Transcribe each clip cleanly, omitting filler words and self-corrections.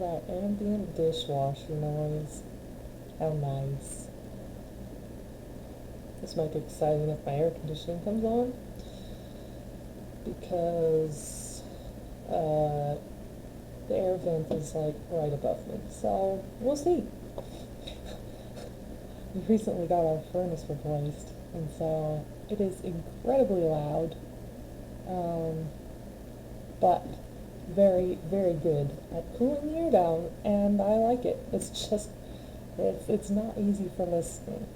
that ambient dishwasher noise. How nice. This might be exciting if my air conditioning comes on, because the air vent is like right above me. So we'll see. We recently got our furnace replaced, and so it is incredibly loud, but very, very good at cooling the air down, and I like it. It's just, it's not easy for listening.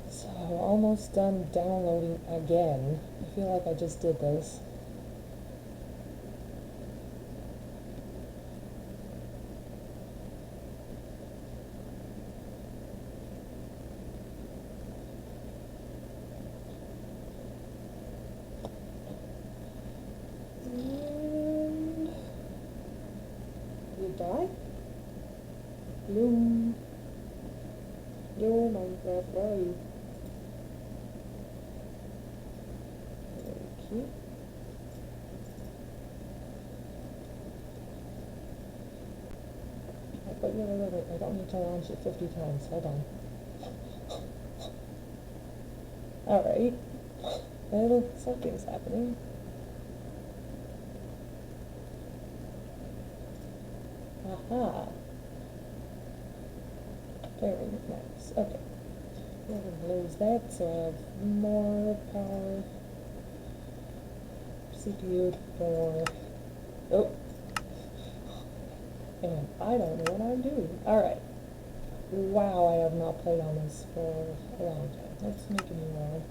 So, almost done downloading again. I feel like I just did this. And you die? Bloom. Yo, Minecraft, where are you? Okay. But wait, I don't need to launch it 50 times. Hold on. Alright. Well, something's happening. Aha. Very nice. Okay. I'm going to lose that, so I have more power. CPU for... Oh. And I don't know what I'm doing. Alright. Wow, I have not played on this for a long time. Let's make a new one.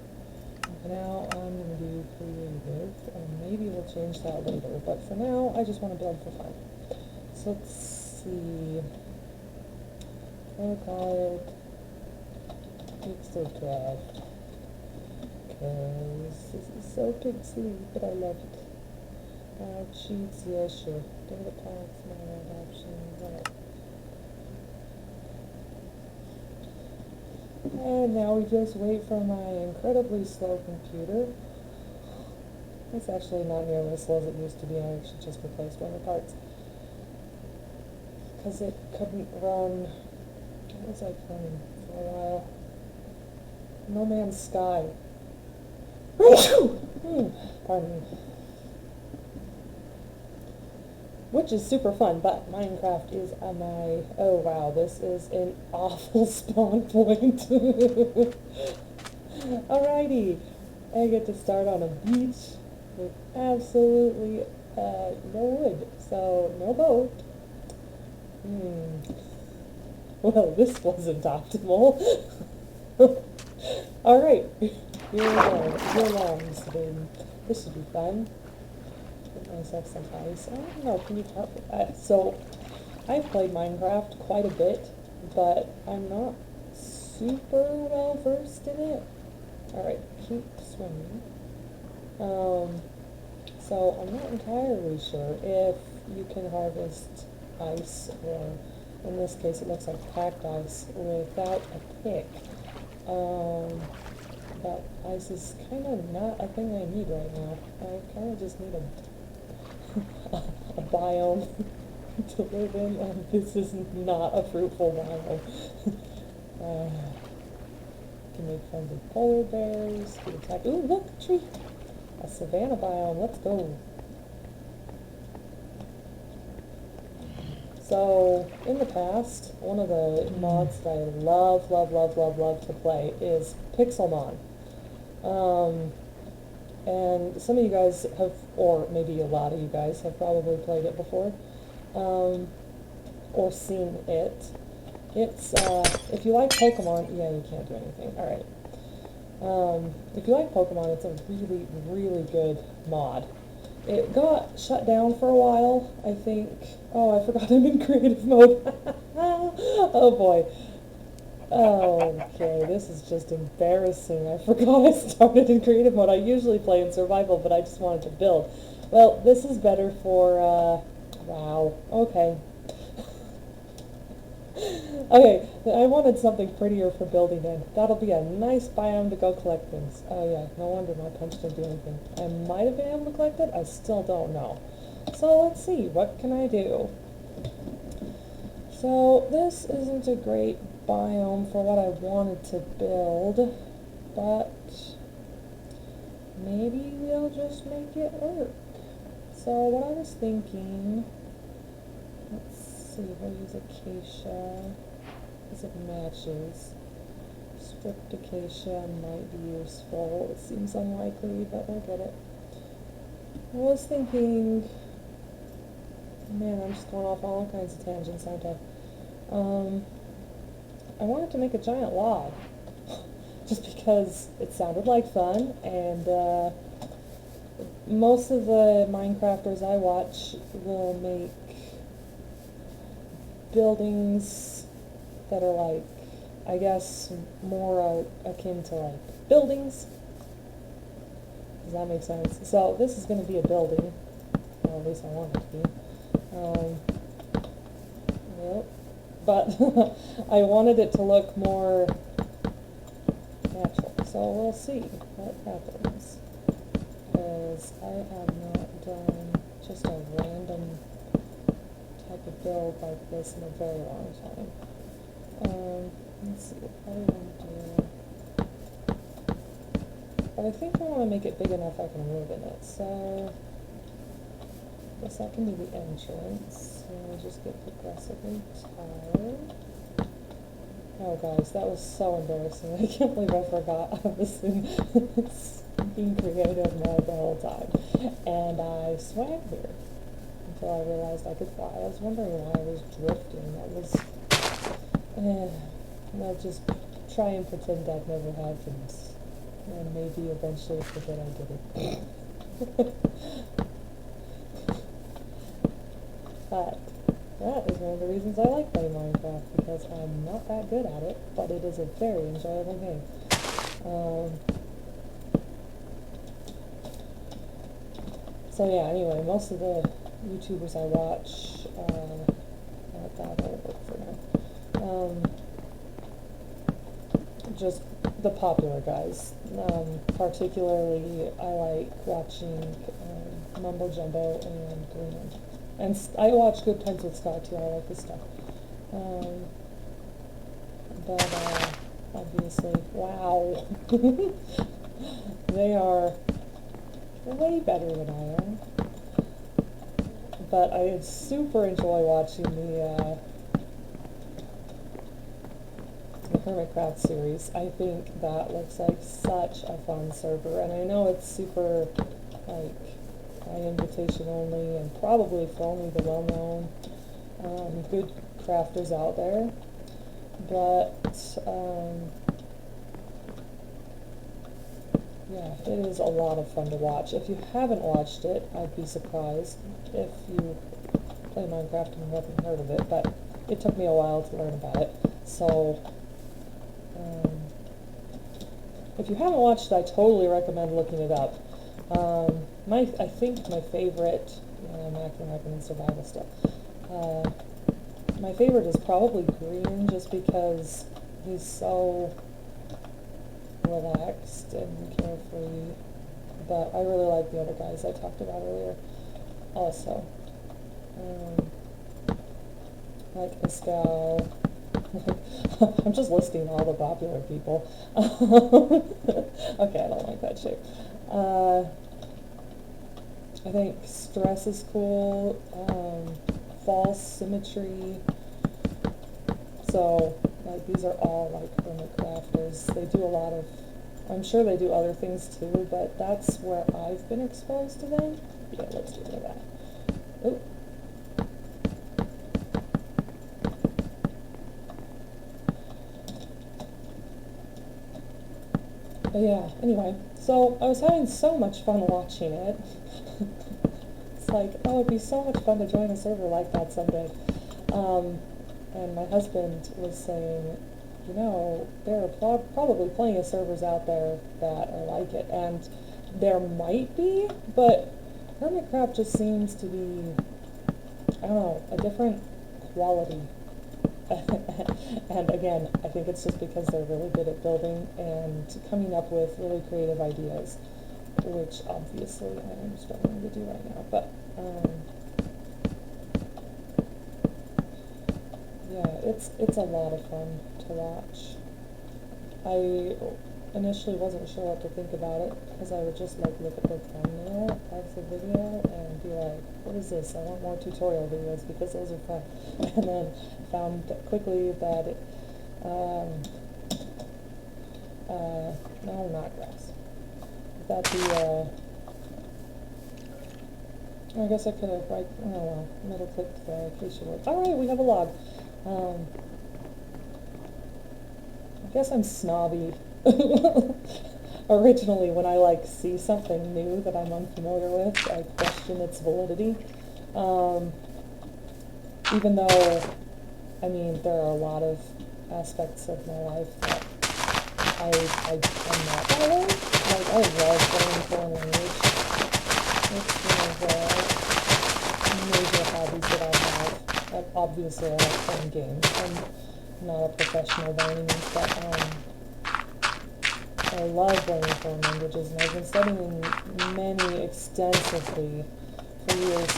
Now I'm going to do creative, and maybe we'll change that later. But for now, I just want to build for fun. So let's see. I'll call it Pixelcraft, because this is so pixely, but I love it. Cheats, yeah, sure. Data packs, my options, alright. And now we just wait for my incredibly slow computer. It's actually not nearly as slow as it used to be. I actually just replaced one of the parts, because it couldn't run. What was I playing for a while? No Man's Sky. Pardon me. Which is super fun, but Minecraft is my... Oh wow, this is an awful spawn point. Alrighty, I get to start on a beach with absolutely no wood, so no boat. Well, this wasn't optimal. Alright, here long, spoon. This should be fun. Get myself some ice. I don't know, can you tell? So, I've played Minecraft quite a bit, but I'm not super well versed in it. Alright, keep swimming. So I'm not entirely sure if you can harvest ice, or in this case it looks like packed ice, without a pick. But ice is kind of not a thing I need right now. I kind of just need a biome to live in, and this is not a fruitful biome. Can make friends with polar bears, get attacked. Ooh, look, a tree! A savanna biome, let's go. So, in the past, one of the mods that I love to play is Pixelmon. And some of you guys have, or maybe a lot of you guys have probably played it before, or seen it. It's, if you like Pokemon, yeah, you can't do anything, alright. If you like Pokemon, it's a really, really good mod. It got shut down for a while, I think. Oh, I forgot I'm in creative mode. Oh boy. Okay, this is just embarrassing. I forgot I started in creative mode. I usually play in survival, but I just wanted to build. Well, this is better for, wow, okay. Okay, I wanted something prettier for building in. That'll be a nice biome to go collect things. Oh yeah, no wonder my punch didn't do anything. I might have been able to collect it, I still don't know. So let's see, what can I do? So this isn't a great biome for what I wanted to build, but maybe we'll just make it work. So what I was thinking, let's see, we'll use acacia because it matches. Stripped acacia might be useful. It seems unlikely, but we'll get it. I was thinking, man, I'm just going off all kinds of tangents, aren't I? I wanted to make a giant log, just because it sounded like fun, and most of the Minecrafters I watch will make buildings that are like, I guess, more akin to like buildings. Does that make sense? So this is going to be a building, or at least I want it to be. Yep. But I wanted it to look more natural, so we'll see what happens. Because I have not done just a random type of build like this in a very long time. Let's see, what do I want to do? But I think I want to make it big enough I can live in it, so I guess that can be the entrance. And we'll just get progressively taller. Oh guys, that was so embarrassing. I can't believe I forgot I was being creative mode the whole time. And I swam here until I realized I could fly. I was wondering why I was drifting. That was... I'll just try and pretend I've never had things. And maybe eventually forget I did it. But that is one of the reasons I like playing Minecraft, because I'm not that good at it, but it is a very enjoyable game. So yeah, anyway, most of the YouTubers I watch, that'll work for now. Just the popular guys. Particularly, I like watching Mumbo Jumbo and Greenland. And I watch Good Times with Scott too. I like his stuff. But obviously, wow, they are way better than I am. But I super enjoy watching the Hermitcraft series. I think that looks like such a fun server, and I know it's super like by invitation only, and probably for only the well-known good crafters out there. But yeah, it is a lot of fun to watch. If you haven't watched it, I'd be surprised if you play Minecraft and haven't heard of it, but it took me a while to learn about it. So if you haven't watched it, I totally recommend looking it up. I think my favorite, I'm acting like I'm in survival stuff. My favorite is probably Green, just because he's so relaxed and carefree. But I really like the other guys I talked about earlier also. Like Pascal. I'm just listing all the popular people. Okay, I don't like that shape. I think Stress is cool. False Symmetry. So, like, these are all like hermit crafters. They do a lot of, I'm sure they do other things too, but that's where I've been exposed to them. Yeah, let's get rid of that. Oop. But yeah, anyway, so I was having so much fun watching it. It's like, oh, it'd be so much fun to join a server like that someday. And my husband was saying, you know, there are probably plenty of servers out there that are like it, and there might be, but Hermitcraft just seems to be, I don't know, a different quality. And again, I think it's just because they're really good at building and coming up with really creative ideas, which obviously I am struggling to do right now. But Yeah, it's a lot of fun to watch. I initially wasn't sure what to think about it because I would just like look at the thumbnail of the video and be like, what is this? I want more tutorial videos because those are fun. And then found quickly that it, no, not grass. That I guess I could have, like, I don't know, middle clicked the acacia wood. Alright, we have a log. I guess I'm snobby. Originally, when I like see something new that I'm unfamiliar with, I question its validity. Even though, I mean, there are a lot of aspects of my life that I'm not that way. Like, I love learning foreign language. It's one of the major hobbies that I have. Obviously, I like playing games. I'm not a professional by any means, but I love learning foreign languages, and I've been studying many extensively for years.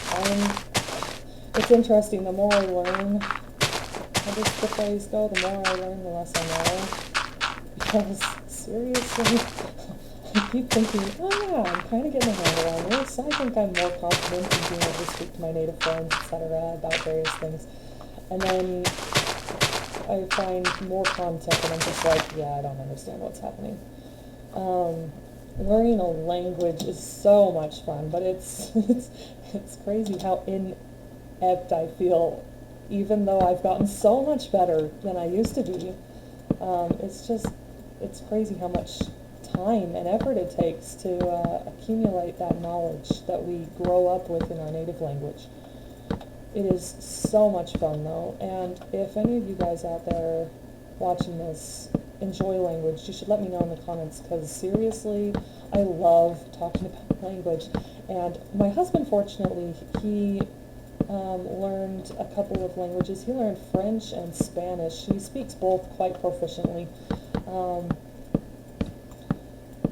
It's interesting, the more I learn, how does the phrase go? The more I learn, the less I know. Because, seriously, I keep thinking, oh yeah, I'm kind of getting a handle on this. I think I'm more confident in being able to speak to my native friends, etc., about various things. And then I find more content, and I'm just like, yeah, I don't understand what's happening. Learning a language is so much fun, but it's crazy how inept I feel, even though I've gotten so much better than I used to be. It's crazy how much time and effort it takes to accumulate that knowledge that we grow up with in our native language. It is so much fun though, and if any of you guys out there watching this enjoy language, you should let me know in the comments, because seriously, I love talking about language. And my husband, fortunately, he learned a couple of languages. He learned French and Spanish. He speaks both quite proficiently.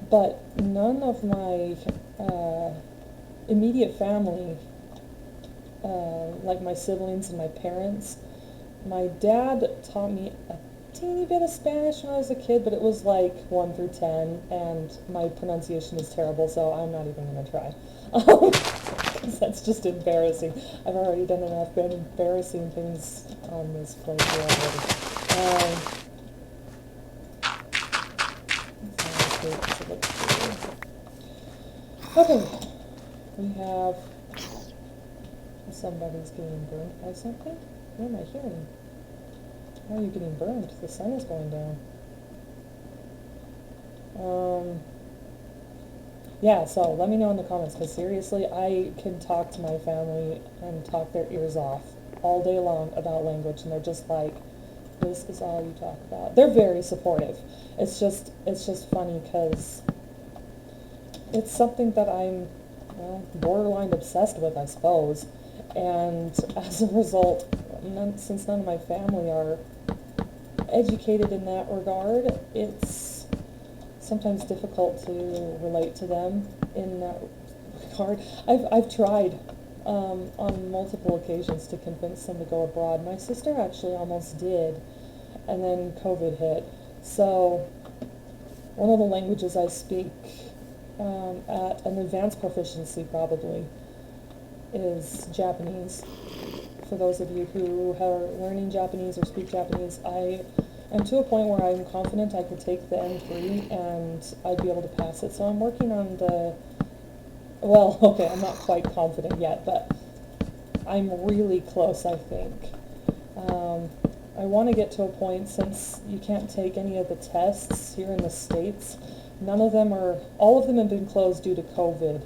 But none of my immediate family, like my siblings and my parents, my dad taught me a teeny bit of Spanish when I was a kid, but it was like 1 through 10, and my pronunciation is terrible, so I'm not even going to try. Because that's just embarrassing. I've already done enough embarrassing things on this playthrough already. Okay, we have somebody's getting burned by something. What am I hearing? Why are you getting burned? The sun is going down. Yeah, so let me know in the comments, because seriously, I can talk to my family and talk their ears off all day long about language, and they're just like, this is all you talk about. They're very supportive. It's just funny because it's something that I'm, well, borderline obsessed with, I suppose. And as a result, since none of my family are educated in that regard, it's sometimes difficult to relate to them in that regard. I've tried on multiple occasions to convince them to go abroad. My sister actually almost did, and then COVID hit. So one of the languages I speak at an advanced proficiency probably is Japanese. For those of you who are learning Japanese or speak Japanese, I am to a point where I'm confident I could take the N3 and I'd be able to pass it. So I'm working on the, well, okay, I'm not quite confident yet, but I'm really close, I think. I want to get to a point, since you can't take any of the tests here in the States, all of them have been closed due to COVID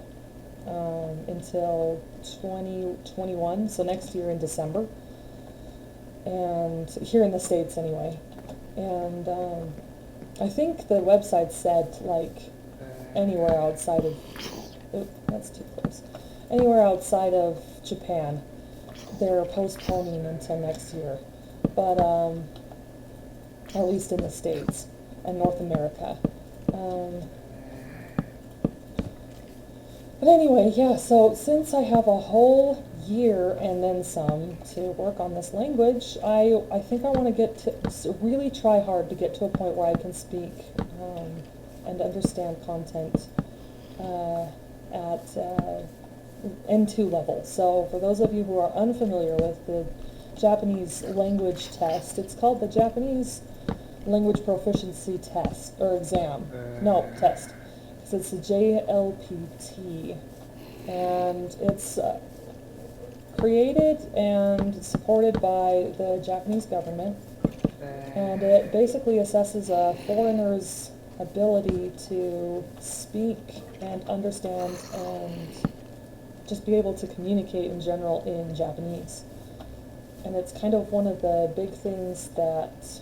until 2021, so next year in December, and here in the States anyway. And I think the website said, like, anywhere outside of, oh, that's too close, anywhere outside of Japan, they're postponing until next year. But at least in the States and North America. But anyway, yeah, so since I have a whole year and then some to work on this language, I think I want to get to really try hard to get to a point where I can speak and understand content at N2 level. So for those of you who are unfamiliar with the Japanese language test, it's called the Japanese Language Proficiency Test, or exam. No, test. Because it's the JLPT. And it's created and supported by the Japanese government. And it basically assesses a foreigner's ability to speak and understand and just be able to communicate in general in Japanese. And it's kind of one of the big things that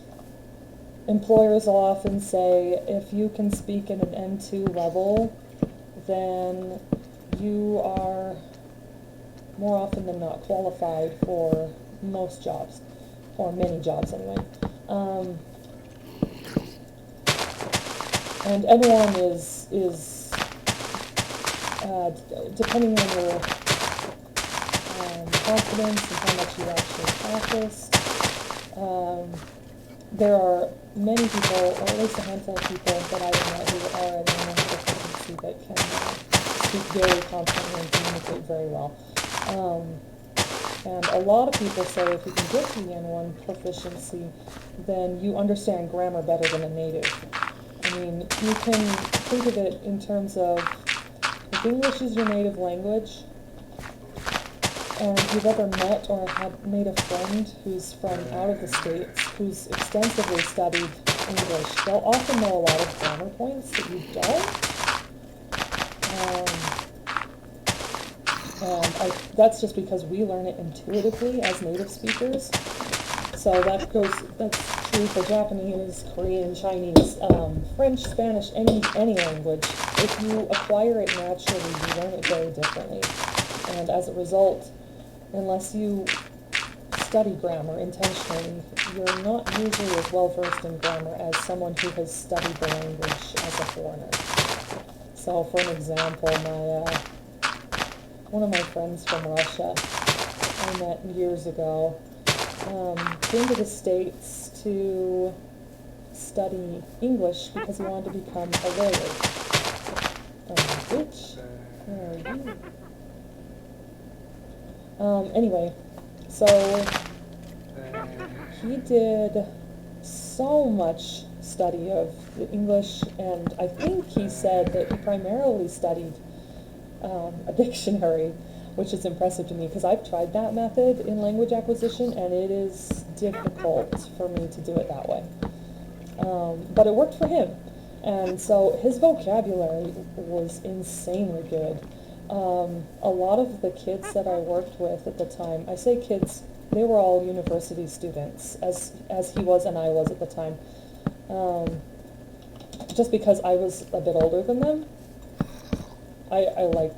employers will often say, if you can speak in an N2 level, then you are more often than not qualified for most jobs, or many jobs anyway. And N1 is depending on your confidence and how much you actually practice. There are many people, or at least a handful of people that I've met who are at N1 proficiency that can speak very confidently and communicate very well. And a lot of people say if you can get to the N1 proficiency, then you understand grammar better than a native. I mean, you can think of it in terms of if English is your native language, and you've ever met or have made a friend who's from out of the States, who's extensively studied English, they'll often know a lot of grammar points that you don't. And that's just because we learn it intuitively as native speakers. So that's true for Japanese, Korean, Chinese, French, Spanish, any language. If you acquire it naturally, you learn it very differently. And as a result, unless you study grammar intentionally, you're not usually as well versed in grammar as someone who has studied the language as a foreigner. So for an example, one of my friends from Russia I met years ago came to the States to study English because he wanted to become a lawyer. Which? Where are you? Anyway, so he did so much study of the English, and I think he said that he primarily studied a dictionary, which is impressive to me because I've tried that method in language acquisition and it is difficult for me to do it that way. But it worked for him. And so his vocabulary was insanely good. A lot of the kids that I worked with at the time, I say kids, they were all university students, as he was and I was at the time. Just because I was a bit older than them, I like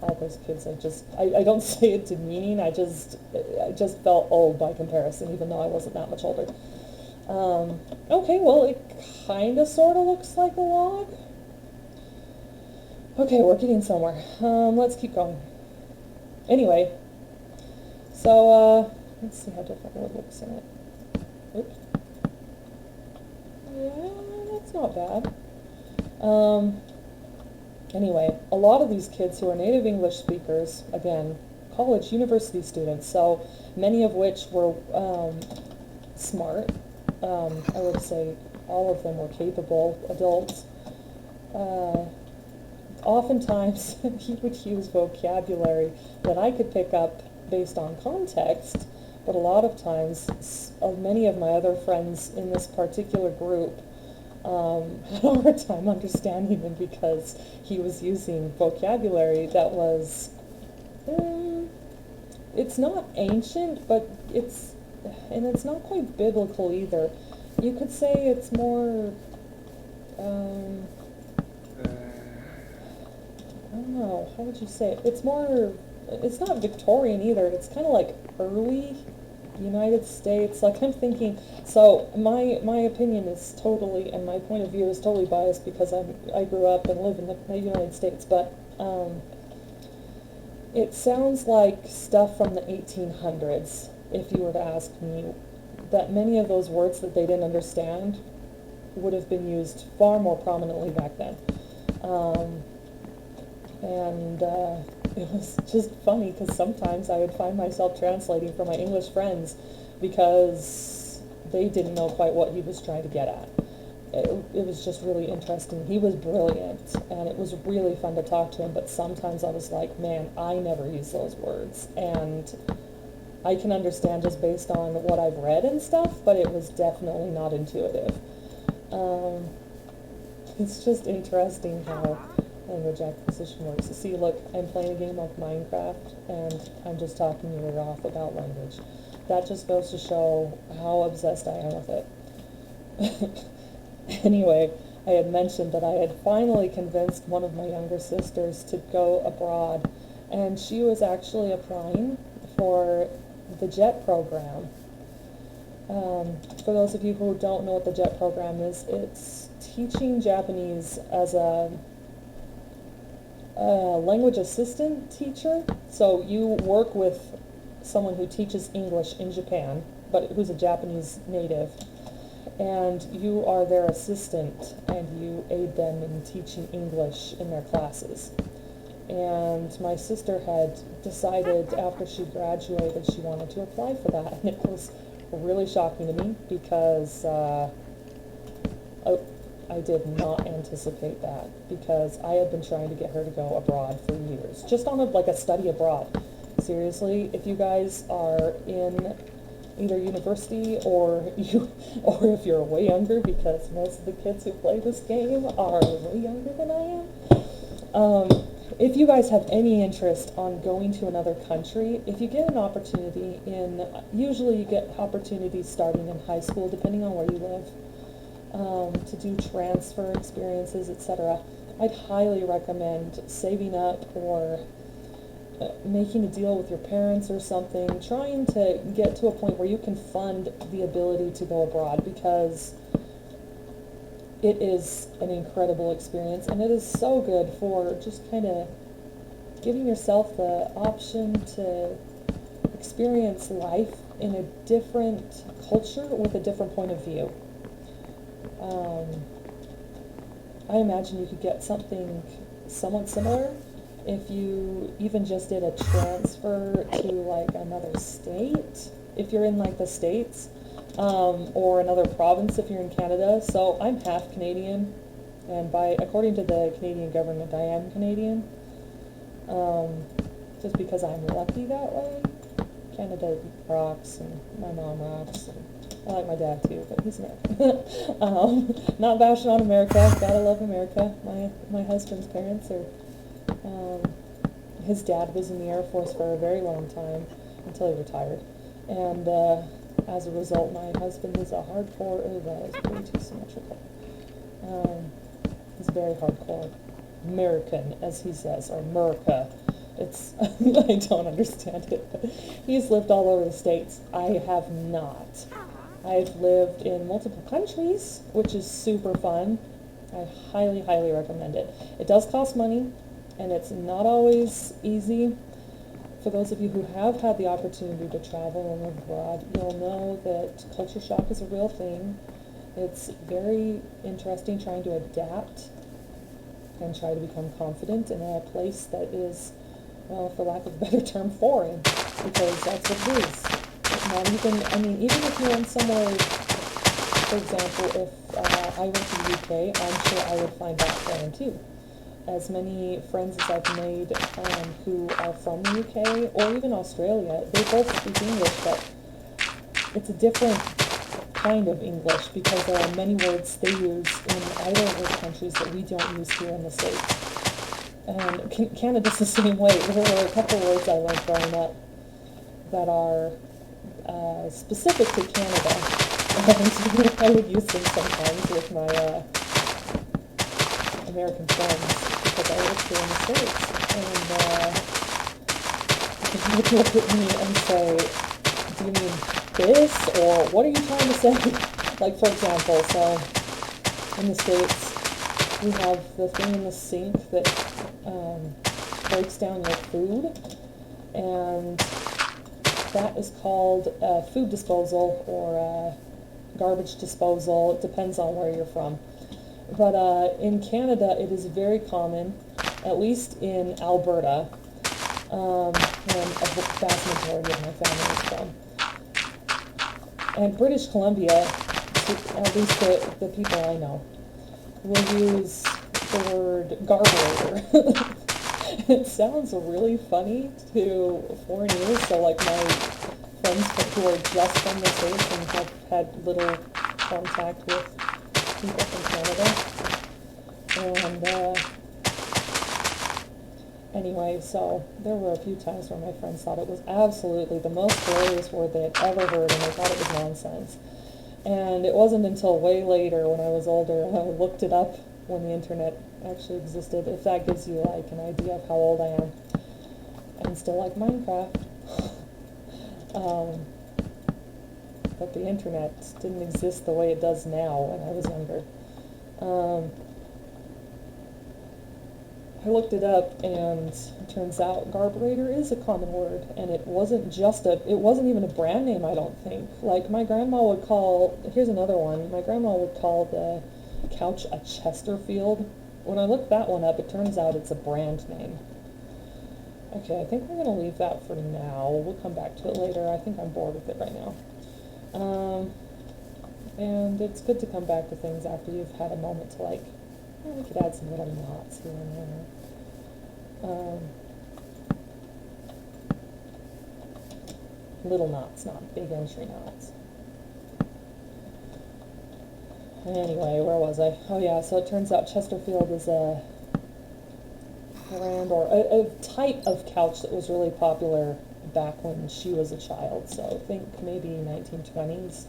all those kids. I don't say it demeaning, I just felt old by comparison, even though I wasn't that much older. Okay, well, it kind of sort of looks like a log. Okay, we're getting somewhere. Let's keep going. Anyway, so, let's see how different it looks in it. Oops. Yeah, that's not bad. Anyway, a lot of these kids who are native English speakers, again, college, university students, so many of which were smart. I would say all of them were capable adults. Oftentimes, he would use vocabulary that I could pick up based on context, but a lot of times, many of my other friends in this particular group had a hard time understanding him because he was using vocabulary that was, it's not ancient, but it's not quite biblical either. You could say it's more, I don't know, how would you say it? It's not Victorian either. It's kind of like early United States. Like I'm thinking, so my opinion is totally, and my point of view is totally biased because I grew up and live in the United States, but It sounds like stuff from the 1800s, if you were to ask me, that many of those words that they didn't understand would have been used far more prominently back then. Um, and it was just funny because sometimes I would find myself translating for my English friends because they didn't know quite what he was trying to get at. It was just really interesting. He was brilliant, and it was really fun to talk to him, but sometimes I was like, man, I never use those words, and I can understand just based on what I've read and stuff, but it was definitely not intuitive. Um, it's just interesting how language acquisition works. See, look, I'm playing a game of Minecraft, and I'm just talking your ear off about language. That just goes to show how obsessed I am with it. Anyway, I had mentioned that I had finally convinced one of my younger sisters to go abroad, and she was actually applying for the JET program. For those of you who don't know what the JET program is, it's teaching Japanese as a language assistant teacher. So you work with someone who teaches English in Japan, but who's a Japanese native, and you are their assistant, and you aid them in teaching English in their classes. And my sister had decided after she graduated she wanted to apply for that, and it was really shocking to me because I did not anticipate that, because I had been trying to get her to go abroad for years, just on like a study abroad. Seriously, if you guys are in either university or if you're way younger, because most of the kids who play this game are way younger than I am. If you guys have any interest on going to another country, if you get an opportunity usually you get opportunities starting in high school, depending on where you live, to do transfer experiences, etc. I'd highly recommend saving up or making a deal with your parents or something, trying to get to a point where you can fund the ability to go abroad, because it is an incredible experience, and it is so good for just kind of giving yourself the option to experience life in a different culture with a different point of view. I imagine you could get something somewhat similar if you even just did a transfer to like another state, if you're in like the States, or another province if you're in Canada. So I'm half Canadian, and according to the Canadian government, I am Canadian, just because I'm lucky that way. Canada rocks, and my mom rocks, and I like my dad too, but he's American. Not bashing on America, gotta love America. My husband's parents are, his dad was in the Air Force for a very long time, until he retired. And as a result, my husband is a hardcore, that is way too symmetrical. He's very hardcore American, as he says, or America. It's, I don't understand it, but he's lived all over the States. I have not. I've lived in multiple countries, which is super fun. I highly, highly recommend it. It does cost money, and it's not always easy. For those of you who have had the opportunity to travel and live abroad, you'll know that culture shock is a real thing. It's very interesting trying to adapt and try to become confident in a place that is, well, for lack of a better term, foreign, because that's what it is. Not even, I mean, even if you went somewhere, for example, if I went to the UK, I'm sure I would find that foreign too. As many friends as I've made who are from the UK or even Australia, they both speak English, but it's a different kind of English, because there are many words they use in either of those countries that we don't use here in the States. And Canada's the same way. There were a couple words I learned growing up that are specific to Canada, and I would use them sometimes with my American friends, because I lived here in the States, and they would look at me and say, do you mean this, or what are you trying to say? Like, for example, so in the States, we have the thing in the sink that breaks down your food, and that is called food disposal or garbage disposal. It depends on where you're from. But in Canada, it is very common, at least in Alberta, where a vast majority of my family is from. And British Columbia, at least the people I know, will use the word garburator. It sounds really funny to foreign ears, so like my friends who are just from the States and have had little contact with people from Canada. And anyway, so there were a few times where my friends thought it was absolutely the most hilarious word they had ever heard, and they thought it was nonsense. And it wasn't until way later, when I was older, I looked it up when the internet actually existed, if that gives you like an idea of how old I am. I'm still like Minecraft. But the internet didn't exist the way it does now when I was younger. I looked it up, and it turns out garburator is a common word, and it wasn't even a brand name, I don't think. Like, my grandma would call, here's another one, my grandma would call the couch a Chesterfield. When I looked that one up, it turns out it's a brand name. Okay, I think we're going to leave that for now. We'll come back to it later. I think I'm bored with it right now. And it's good to come back to things after you've had a moment to, like, we could add some little knots here and there. Little knots, not big entry knots. Anyway, where was I? Oh yeah, so it turns out Chesterfield is a brand or a type of couch that was really popular back when she was a child, so I think maybe 1920s.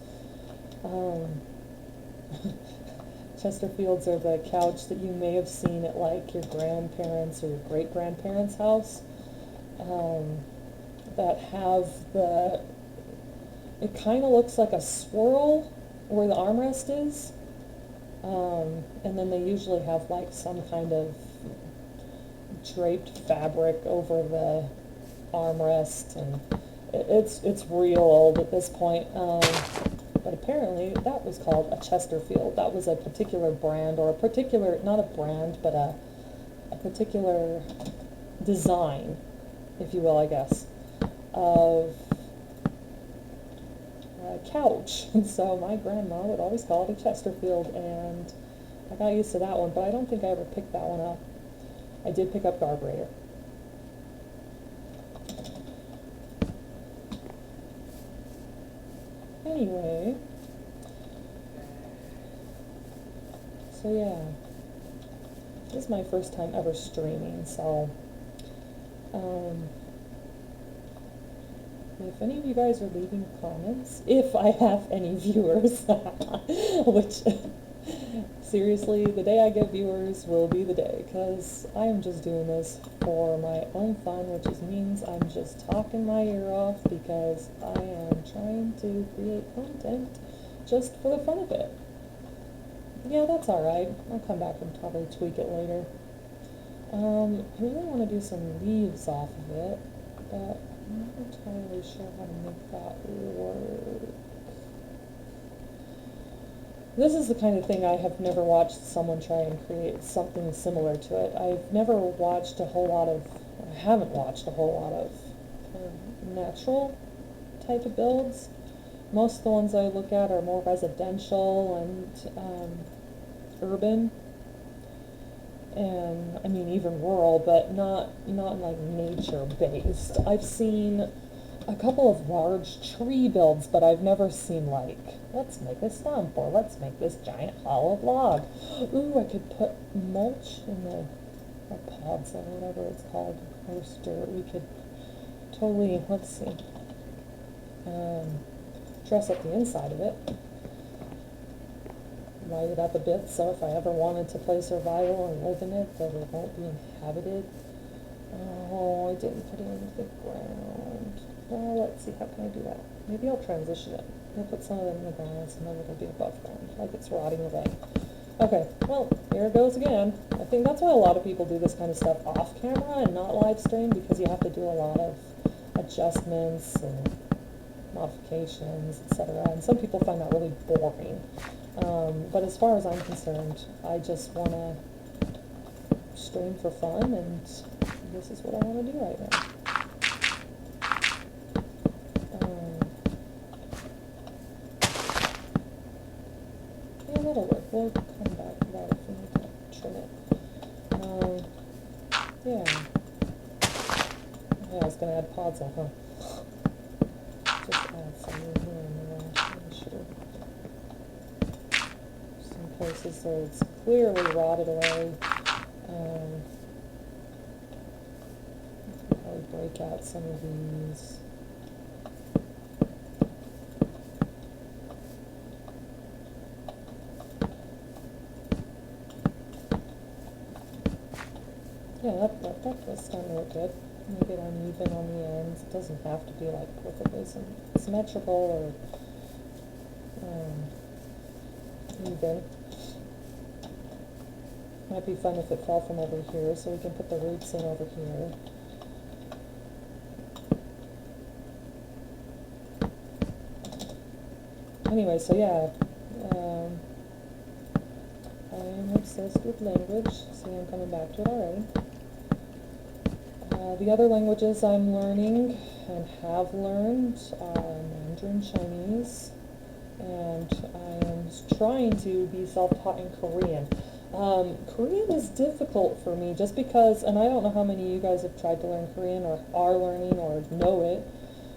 Chesterfields are the couch that you may have seen at like your grandparents' or your great-grandparents' house, that have it kind of looks like a swirl where the armrest is, and then they usually have like some kind of draped fabric over the armrest, and it's real old at this point. But apparently that was called a Chesterfield. That was a particular brand, or not a brand, but a particular design, if you will, I guess, of a couch. And so my grandma would always call it a Chesterfield, and I got used to that one, but I don't think I ever picked that one up. I did pick up garburator. Anyway, so yeah, this is my first time ever streaming, so if any of you guys are leaving comments, if I have any viewers, which, seriously, the day I get viewers will be the day, because I am just doing this for my own fun, which means I'm just talking my ear off because I am trying to create content just for the fun of it. Yeah, that's alright. I'll come back and probably tweak it later. I really want to do some leaves off of it, but I'm not entirely sure how to make that work. This is the kind of thing I have never watched someone try and create something similar to it. I haven't watched a whole lot of natural type of builds. Most of the ones I look at are more residential and urban, and I mean even rural, but not like nature based. I've seen a couple of large tree builds, but I've never seen like, let's make a stump, or let's make this giant hollow log. Ooh, I could put mulch in the pods or whatever it's called, coarse dirt. We could totally, let's see, dress up the inside of it, light it up a bit, so if I ever wanted to play survival and live in it, that it won't be inhabited. Oh, I didn't put it into the ground. Well, let's see, how can I do that? Maybe I'll transition it. I'll put some of it in the ground, some of it will be above ground, like it's rotting away. Okay, well, here it goes again. I think that's why a lot of people do this kind of stuff off camera and not live stream, because you have to do a lot of adjustments and modifications, etc. And some people find that really boring. But as far as I'm concerned, I just want to stream for fun, and this is what I want to do right now. Yeah, that'll work. We'll come back to that if we need to trim it. Yeah. Yeah, I was going to add pods on, huh? Just add some in here and there, I'm sure. Some places so it's clearly rotted away. Probably break out some of these. Yeah, that's starting to look good. Make it uneven on the ends. It doesn't have to be like perfectly symmetrical or even. Might be fun if it fell from over here, so we can put the roots in over here. Anyway, so yeah, I am obsessed with language. See, I'm coming back to it already. The other languages I'm learning and have learned are Mandarin Chinese, and I am trying to be self-taught in Korean. Korean is difficult for me just because, and I don't know how many of you guys have tried to learn Korean or are learning or know it,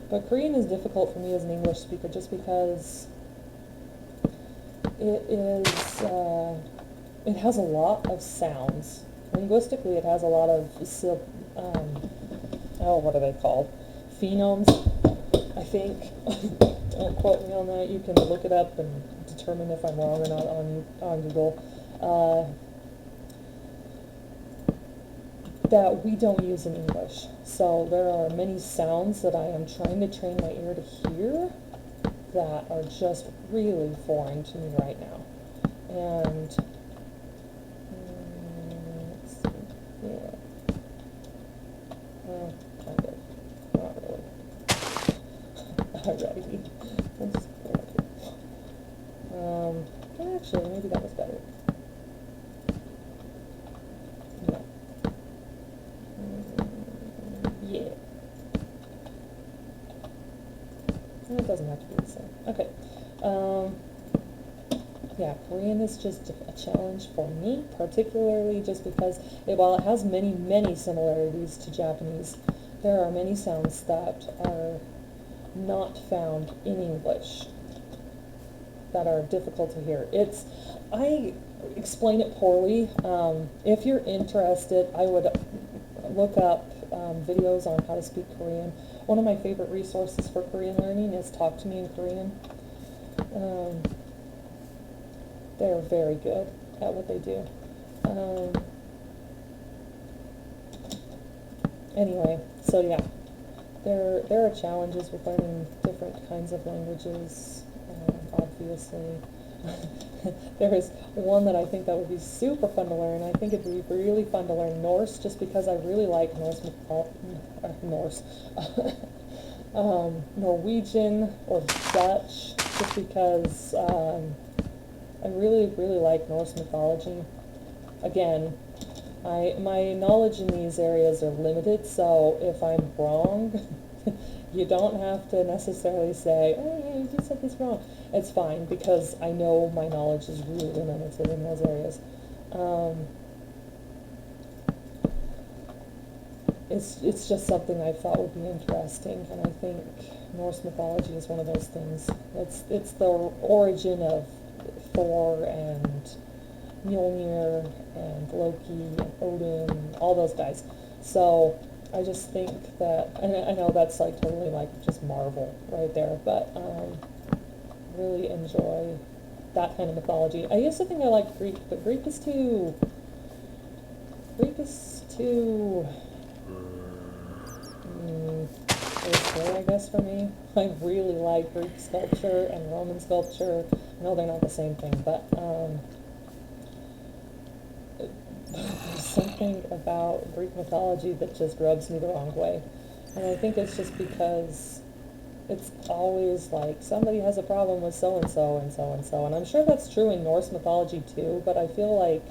but Korean is difficult for me as an English speaker just because it has a lot of sounds. Linguistically, it has a lot of, what are they called? Phonemes, I think. Don't quote me on that. You can look it up and determine if I'm wrong or not on Google. That we don't use in English. So there are many sounds that I am trying to train my ear to hear that are just really foreign to me right now. And let's see here. Well, kind of. Not really. Alrighty. Let's put it up here. Actually, maybe that was better. No. Yeah. It doesn't have to be the same. Okay. Yeah, Korean is just a challenge for me, particularly just because while it has many, many similarities to Japanese, there are many sounds that are not found in English that are difficult to hear. I explain it poorly. If you're interested, I would look up videos on how to speak Korean. One of my favorite resources for Korean learning is Talk to Me in Korean. They're very good at what they do. Anyway, so yeah, there are challenges with learning different kinds of languages, obviously. There is one that I think that would be super fun to learn. I think it'd be really fun to learn Norse, just because I really like Norwegian or Dutch, just because I really, really like Norse mythology. Again, my knowledge in these areas are limited, so if I'm wrong, you don't have to necessarily say, hey, you said this wrong. It's fine, because I know my knowledge is really limited in those areas. It's just something I thought would be interesting, and I think Norse mythology is one of those things. It's the origin of Thor and Mjolnir and Loki and Odin and all those guys. So I just think that, and I know that's like totally like just Marvel right there, but really enjoy that kind of mythology. I used to think I liked Greek, but Greek is too I guess for me. I really like Greek sculpture and Roman sculpture. I know they're not the same thing, but there's something about Greek mythology that just rubs me the wrong way. And I think it's just because it's always like somebody has a problem with so and so and so and so. And I'm sure that's true in Norse mythology too, but I feel like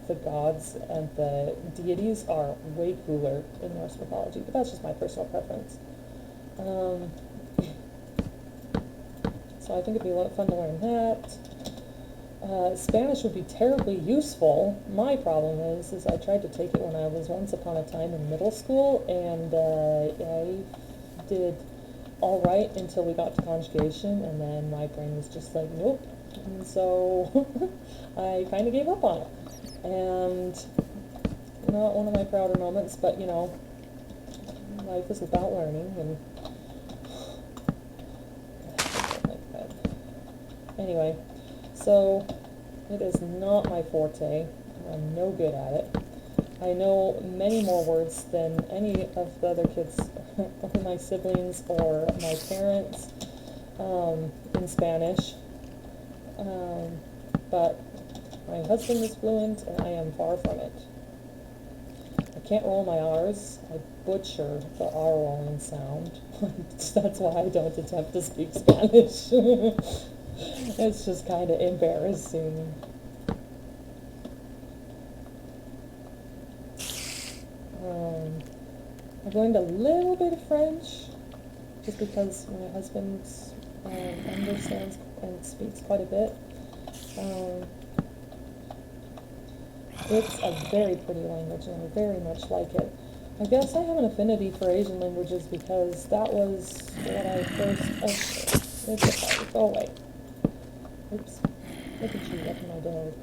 the gods and the deities are way cooler in Norse mythology, but that's just my personal preference. So I think it'd be a lot of fun to learn that. Spanish would be terribly useful. My problem is I tried to take it when I was once upon a time in middle school, and I did all right until we got to conjugation, and then my brain was just like, nope. And so I kind of gave up on it. And not one of my prouder moments, but you know, life is about learning, and anyway, so it is not my forte. I'm no good at it. I know many more words than any of the other kids, my siblings or my parents, in Spanish. But my husband is fluent, and I am far from it. I can't roll my R's. I butcher the R rolling sound. That's why I don't attempt to speak Spanish. It's just kind of embarrassing. I've learned a little bit of French, just because my husband understands and speaks quite a bit. It's a very pretty language, and I very much like it. I guess I have an affinity for Asian languages because that was what I first... Okay, it's okay. Go away. Oops. Look at you wrecking my dog.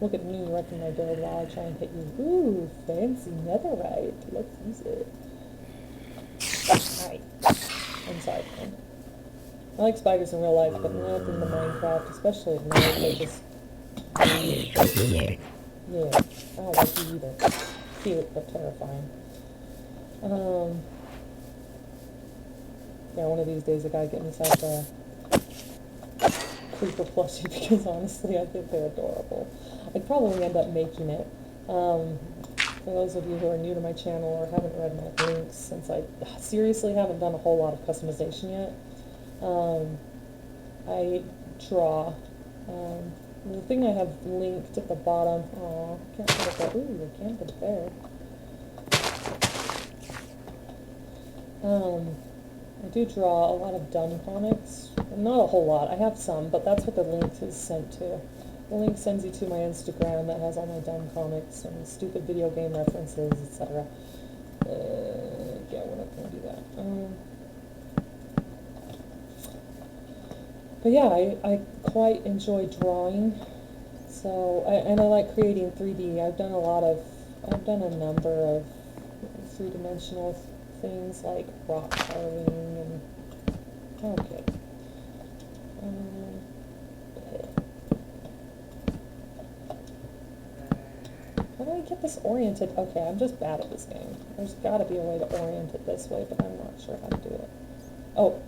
Look at me wrecking my dog while I try and hit you. Ooh, fancy netherite. Let's use it. Alright. I'm sorry, man. I like spiders in real life, but not in the Minecraft, especially at night. They just... Yeah, I don't like you either. Cute, but terrifying. Yeah, one of these days I gotta get myself a creeper plushie, because honestly I think they're adorable. I'd probably end up making it. For those of you who are new to my channel or haven't read my links, since I seriously haven't done a whole lot of customization yet, I draw. The thing I have linked at the bottom, can't put that, ooh, I can't put it there. I do draw a lot of dumb comics. Not a whole lot, I have some, but that's what the link is sent to. The link sends you to my Instagram that has all my dumb comics and stupid video game references, etc. Yeah, we're not going to do that. But yeah, I quite enjoy drawing, so, and I like creating 3D. I've done a number of three-dimensional things like rock carving and, okay. How do I get this oriented? Okay, I'm just bad at this game. There's gotta be a way to orient it this way, but I'm not sure how to do it. Oh,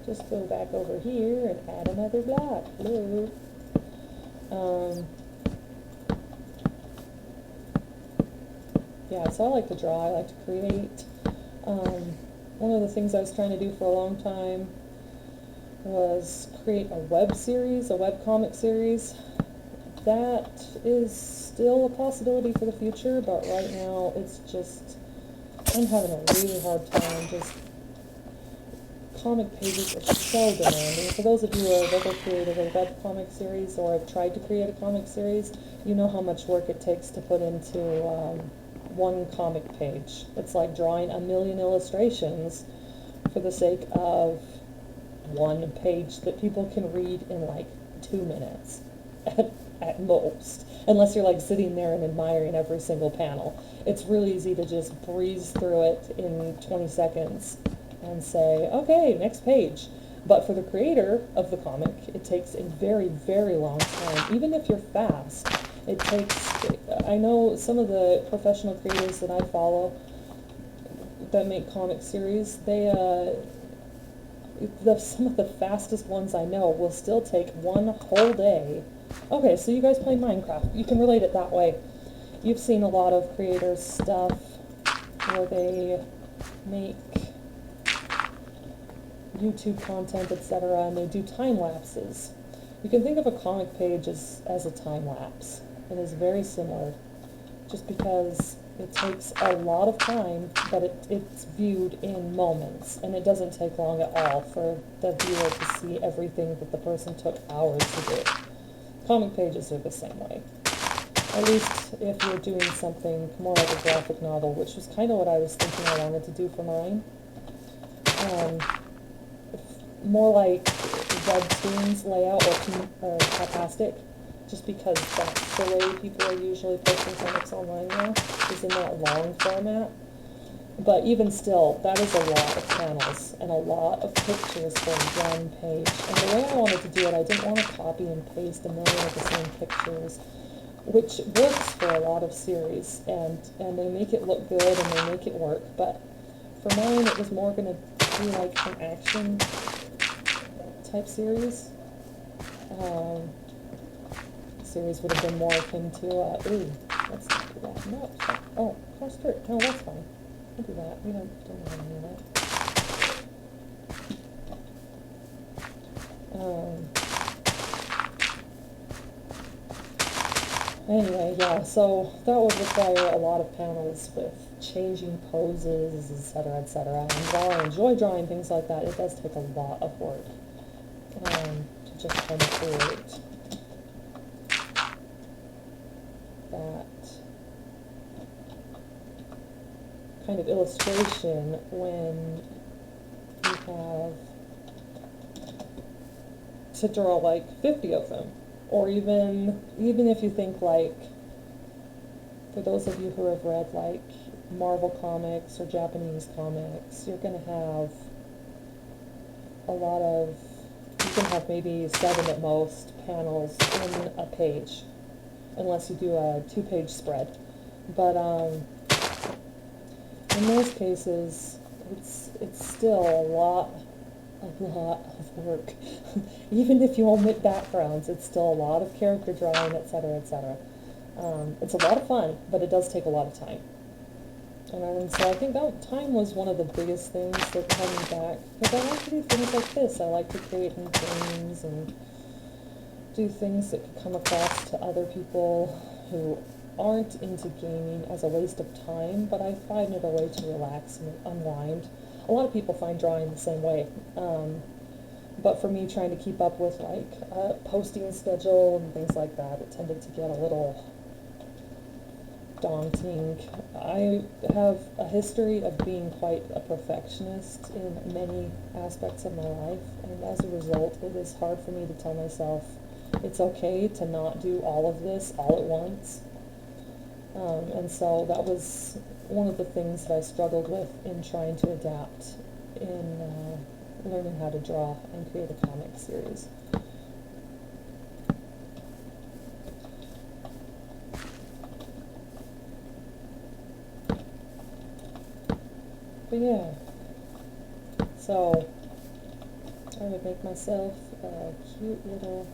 just go back over here and add another block. Hello. Yeah, so I like to draw, I like to create. One of the things I was trying to do for a long time was create a web series, a web comic series. That is still a possibility for the future, but right now it's just, I'm having a really hard time. Just comic pages are so demanding. For those of you who have ever created a web comic series or have tried to create a comic series, you know how much work it takes to put into one comic page. It's like drawing a million illustrations for the sake of one page that people can read in like 2 minutes at most, unless you're like sitting there and admiring every single panel. It's really easy to just breeze through it in 20 seconds and say, okay, next page. But for the creator of the comic, it takes a very, very long time. Even if you're fast, it takes, I know some of the professional creators that I follow that make comic series, they, some of the fastest ones I know will still take one whole day. Okay, so you guys play Minecraft. You can relate it that way. You've seen a lot of creators' stuff where they make YouTube content, etc., and they do time lapses. You can think of a comic page as a time lapse. It is very similar, just because it takes a lot of time, but it's viewed in moments, and it doesn't take long at all for the viewer to see everything that the person took hours to do. Comic pages are the same way. At least if you're doing something more like a graphic novel, which was kind of what I was thinking I wanted to do for mine. More like webtoons layout or Tapastic, just because that's the way people are usually posting comics online now, is in that long format. But even still, that is a lot of panels and a lot of pictures for one page. And the way I wanted to do it, I didn't want to copy and paste a million of the same pictures, which works for a lot of series, and they make it look good and they make it work. But for mine, it was more going to be like an action type series. Series would have been more akin to, ooh, let's not do that. No, stop. Oh, cross skirt. No, that's fine. We'll do that. We don't want any of that. Anyway, yeah, so that would require a lot of panels with changing poses, etc., etc. And while I enjoy drawing things like that, it does take a lot of work to just kind of create that kind of illustration when you have to draw like 50 of them. Or even if you think, like, for those of you who have read like Marvel comics or Japanese comics, you're going to have a lot of, you can have maybe 7 at most panels in a page, unless you do a 2-page spread. But in most cases, it's still a lot of work. Even if you omit backgrounds, it's still a lot of character drawing, etc., etc. It's a lot of fun, but it does take a lot of time. And so I think that time was one of the biggest things that held me back, because I like to do things like this. I like to create new things and do things that could come across to other people who aren't into gaming as a waste of time, but I find it a way to relax and unwind. A lot of people find drawing the same way, but for me, trying to keep up with like a posting schedule and things like that, it tended to get a little daunting. I have a history of being quite a perfectionist in many aspects of my life, and as a result, it is hard for me to tell myself it's okay to not do all of this all at once. And so that was one of the things that I struggled with in trying to adapt in learning how to draw and create a comic series. But yeah, so I would make myself a cute little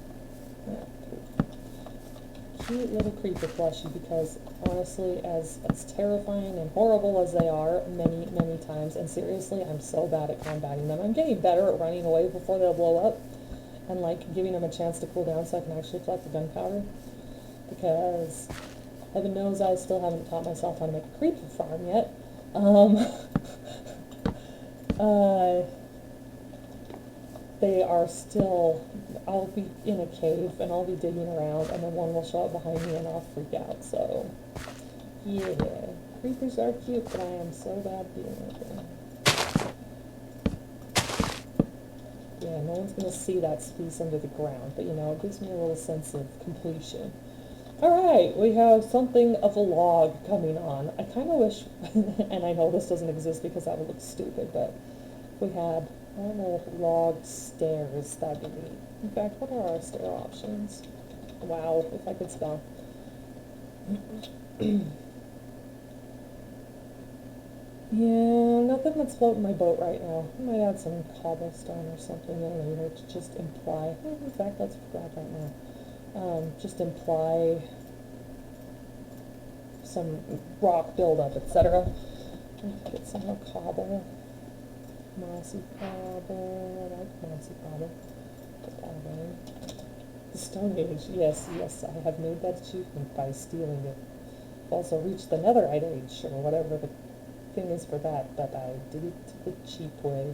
creeper plushie, because honestly, as terrifying and horrible as they are many, many times, and seriously, I'm so bad at combating them. I'm getting better at running away before they'll blow up, and like giving them a chance to cool down so I can actually collect the gunpowder, because heaven knows I still haven't taught myself how to make a creeper farm yet. They are still, I'll be in a cave and I'll be digging around, and then one will show up behind me and I'll freak out. So yeah, creepers are cute, but I am so bad dealing with them. Yeah, no one's gonna see that piece under the ground, but you know, it gives me a little sense of completion. Alright, we have something of a log coming on. I kind of wish, and I know this doesn't exist because that would look stupid, but if we had, I don't know, log stairs, that'd be neat. In fact, what are our stair options? Wow, if I could spell. Yeah, nothing that's floating my boat right now. I might add some cobblestone or something in later to just imply. In fact, let's grab right now. Just imply some rock buildup, etc. Get some more cobble, mossy cobble. I like mossy cobble. Put that away. The Stone Age, yes, I have made that achievement by stealing it. I've also reached the Netherite Age, or whatever the thing is for that, but I did it the cheap way.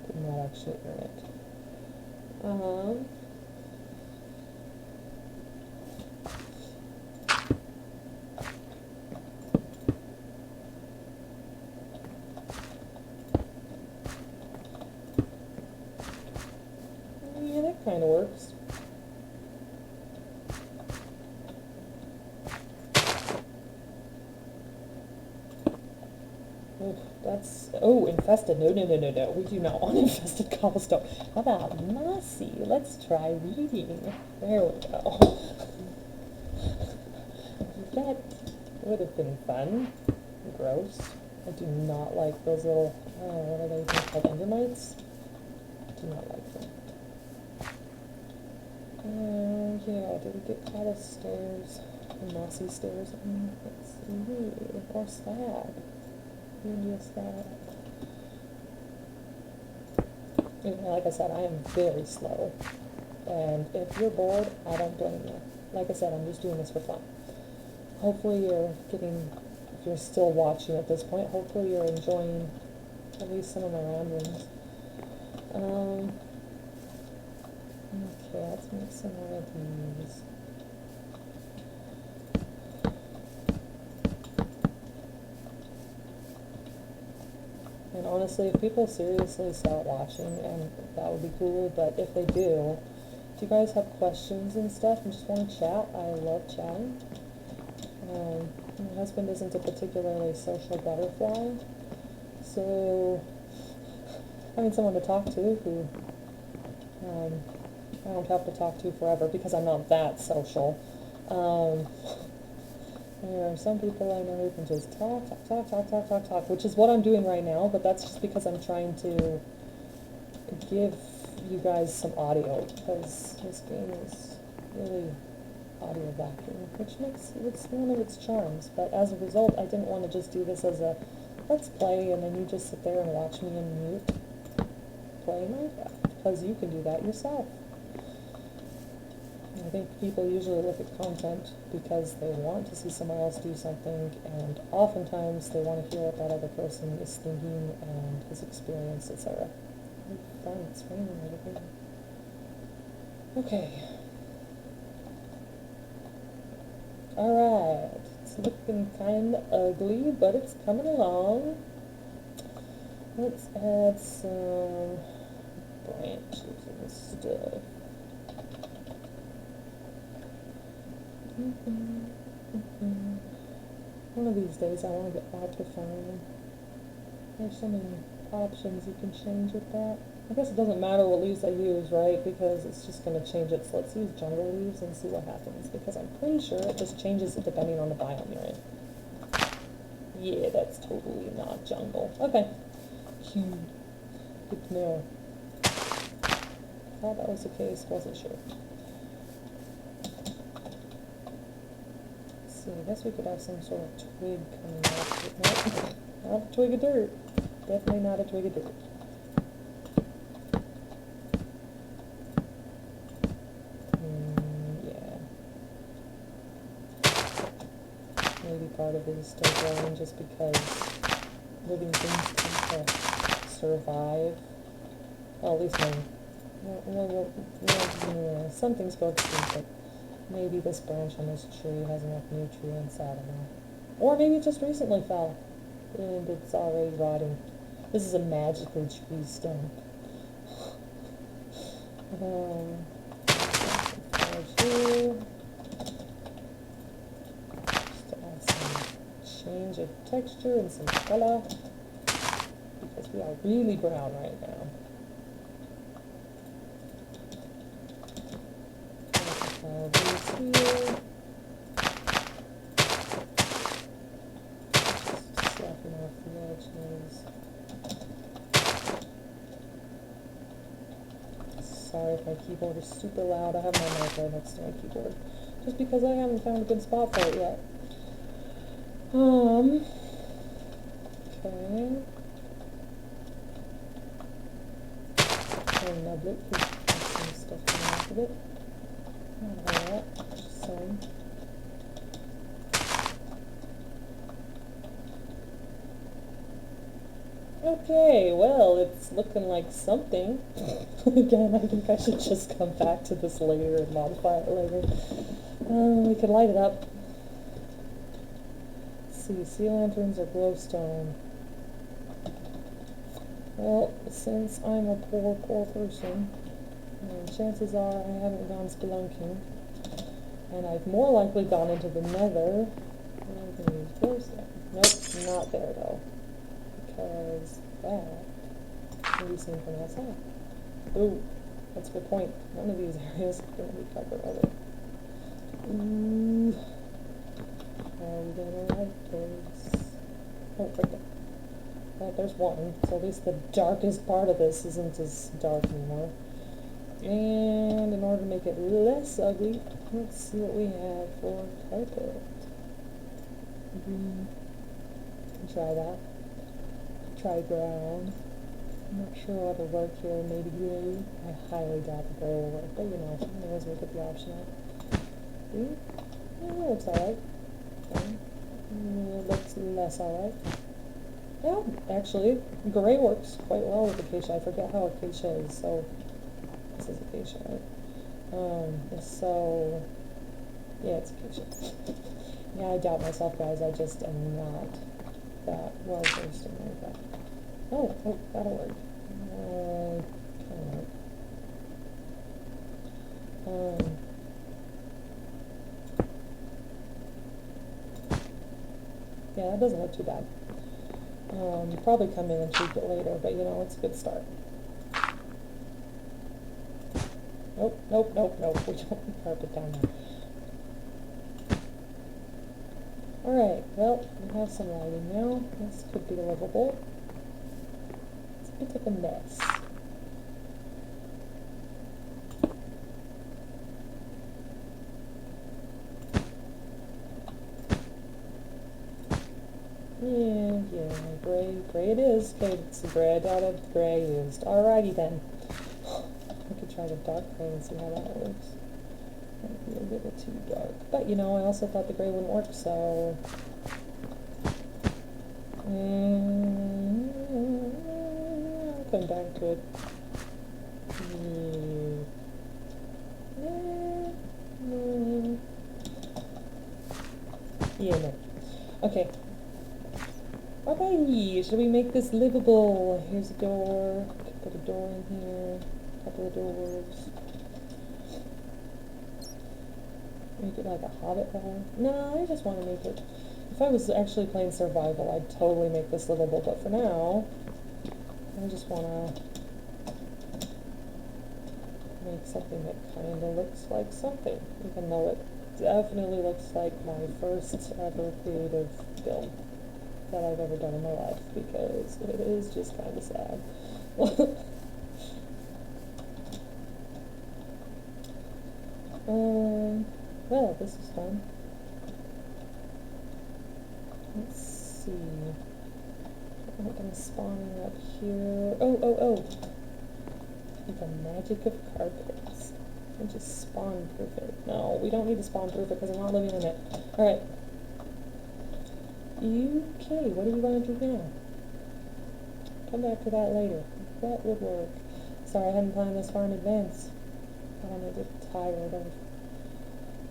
Did not actually earn it. Yeah, that kind of works. Oh, that's, oh, infested. No. We do not want infested cobblestone. How about mossy? Let's try reading. There we go. That would have been fun. Gross. I do not like those little, what are they even called? Endermites? Do not like them. Yeah, did we get cobble stairs? Mossy stairs? Let's see. Or slab. Maybe a slab. Anyway, like I said, I am very slow. And if you're bored, I don't blame you. Like I said, I'm just doing this for fun. Hopefully you're getting, if you're still watching at this point, hopefully you're enjoying at least some of my ramblings. Okay, let's make some more of these. And honestly, if people seriously start watching, and that would be cool, but if they do, if you guys have questions and stuff and just want to chat, I love chatting. My husband isn't a particularly social butterfly, so having someone to talk to who I don't have to talk to forever because I'm not that social. There are some people I know who can just talk, which is what I'm doing right now, but that's just because I'm trying to give you guys some audio, because this game is really audio vacuum, which makes it's one of its charms. But as a result, I didn't want to just do this as a let's play and then you just sit there and watch me in mute play Minecraft, because you can do that yourself. I think people usually look at content because they want to see someone else do something, and oftentimes they want to hear what that other person is thinking and his experience, etc. Fun, it's raining over here. Okay. Alright, it's looking kind of ugly, but it's coming along. Let's add some branches and stuff. One of these days I want to get Optifine. There's so many options you can change with that. I guess it doesn't matter what leaves I use, right? Because it's just going to change it. So let's use jungle leaves and see what happens. Because I'm pretty sure it just changes it depending on the biome you're in. Yeah, that's totally not jungle. Okay. Good to know. Thought that was the case, wasn't sure. I guess we could have some sort of twig coming out. Nope, not a twig of dirt. Definitely not a twig of dirt. Yeah. Maybe part of it is still growing just because living things tend to survive. Well, at least some things go extinct, but maybe this branch on this tree has enough nutrients, I don't know. Or maybe it just recently fell, and it's already rotting. This is a magical tree stump. Just to add some change of texture and some color, because we are really brown right now. These here. Just slapping off the edges. Sorry if my keyboard is super loud. I have my mic right next to my keyboard, just because I haven't found a good spot for it yet. Okay. And nub it, because some stuff coming off of it. Not all that, just some. Okay, well, it's looking like something. Again, I think I should just come back to this later and modify it later. We could light it up. Let's see, sea lanterns or glowstone. Well, since I'm a poor person, chances are I haven't gone spelunking, and I've more likely gone into the nether. I'm going to use glowstone. Nope, not there though, because that can be seen from outside. Ooh, that's a good point. None of these areas are going to be covered, are they? Ooh. Are we going to light those? Oh, right there. Well, there's one, so at least the darkest part of this isn't as dark anymore. And in order to make it less ugly, let's see what we have for carpet. Try that. Try brown. I'm not sure what'll work here. Maybe gray. I highly doubt the gray will work, but you know, we may as well get the option out. See? Yeah, it looks alright. Okay. It looks less alright. Yeah, actually, gray works quite well with acacia. I forget how acacia is, so this is acacia, right? So, yeah, it's acacia. Yeah, I doubt myself, guys. I just am not that well versed in Minecraft. Oh, that'll work. Kind of. Yeah, that doesn't look too bad. Probably come in and tweak it later, but you know, it's a good start. Nope. We don't want carpet down there. Alright, well, we have some lighting now. This could be livable. It's a bit of a mess. Yeah, gray it is. Okay, it's the gray. I doubted the gray used. Alrighty then. I could try the dark gray and see how that works. Might be a little too dark. But you know, I also thought the gray wouldn't work, so I'll come back to it. Yeah, no. Okay. Okay, should we make this livable? Here's a door. Could put a door in here. A couple of doors. Make it like a hobbit hole. No, I just want to make it. If I was actually playing survival, I'd totally make this livable. But for now, I just want to make something that kind of looks like something, even though it definitely looks like my first ever creative build that I've ever done in my life, because it is just kind of sad. Well, this is fun. Let's see. I think I'm spawning up here. Oh. The magic of carpets. I just spawn proof it. No, we don't need to spawn proof it because I'm not living in it. Alright. Okay, what are you going to do now? Come back to that later. That would work. Sorry, I hadn't planned this far in advance. I'm gonna get tired of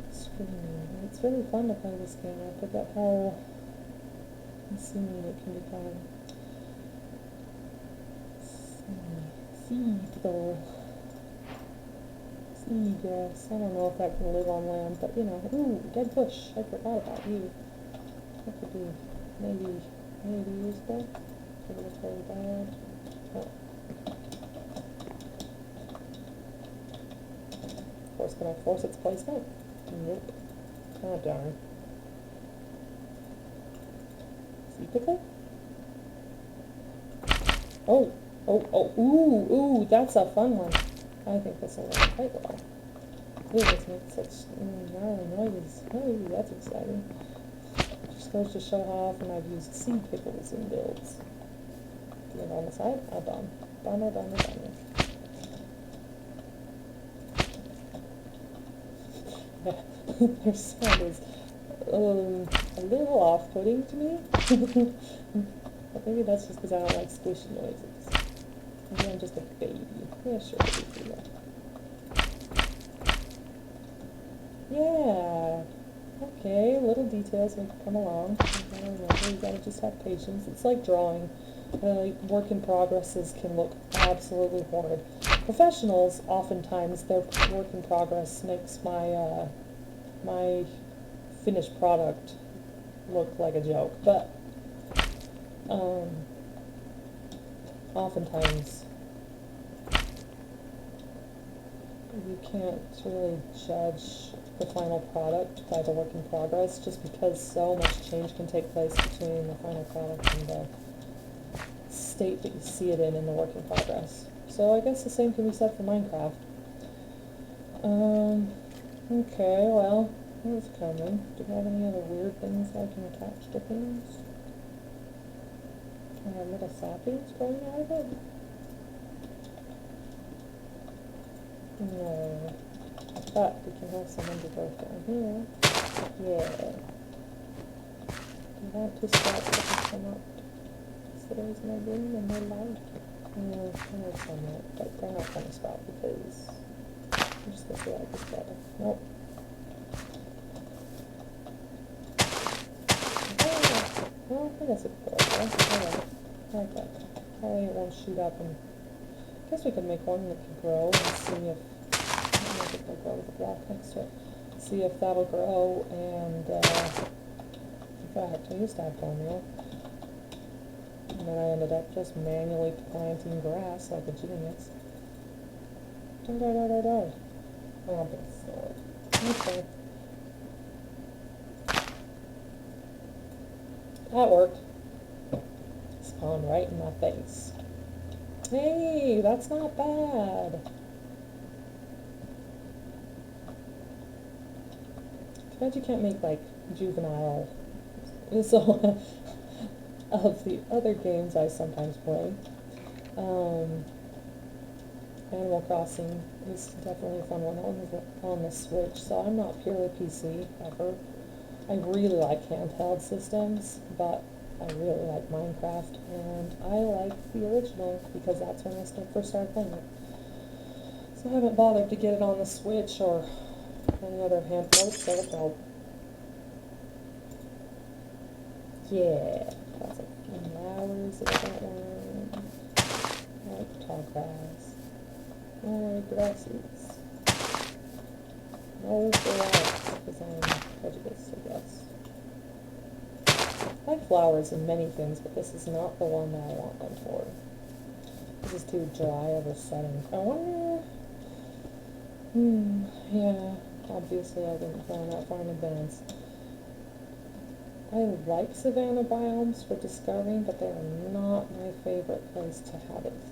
screaming. It's really fun to play this game. I forget how consuming it can become. Seagull. Seagrass. I don't know if that can live on land, but you know. Ooh, dead bush. I forgot about you. That could be maybe useful. It looks very bad. Oh. Of course, can I force its placement? Nope. Oh, darn. Sea pickle? Oh, ooh, that's a fun one. I think this will work quite well. Ooh, this makes such gnarly noises. Oh, that's exciting. Just goes to show how often I've used seed pickles in builds. Get on the side? Oh, done. Done. Yeah, their sound is a little off-putting to me. But maybe that's just because I don't like squishy noises. Maybe I'm just a baby. Yeah, sure, baby. Yeah. Okay, little details make it come along. Remember, you gotta just have patience. It's like drawing. Work in progresses can look absolutely horrid. Professionals, oftentimes, their work in progress makes my my finished product look like a joke. But oftentimes, you can't really judge the final product by the work in progress, just because so much change can take place between the final product and the state that you see it in the work in progress. So I guess the same can be said for Minecraft. Okay, well, what's coming? Do you have any other weird things I can attach to things? Little saplings growing out of it? No. But we can have some undergrowth down here. Yeah. I want to start putting some up. So there's no room and no light. There's some light, but they're not going to sprout because I'm just going to feel like it's better. Nope. Well, I guess it could go there. I like that. Probably it won't shoot up, and I guess we could make one that could grow and see if they'll grow with a block next to it. See if that'll grow, and in fact, I used to have cornmeal, and then I ended up just manually planting grass like a genius. Die. I don't think so. Okay. That worked. Spawned right in my face. Hey, that's not bad. Too bad you can't make like juvenile. So of the other games I sometimes play, Animal Crossing is definitely a fun one on the Switch. So I'm not purely PC ever. I really like handheld systems, but I really like Minecraft, and I like the original because that's when I first started playing it. So I haven't bothered to get it on the Switch or any other handheld, so it's out. Yeah, got some flowers in that one. I like tall grass. I like grasses. No grass, because I'm prejudiced, I guess. I like flowers in many things, but this is not the one that I want them for. This is too dry of a setting. I wonder... yeah, obviously I didn't plan that far in advance. I like savanna biomes for discovering, but they are not my favorite place to habitat?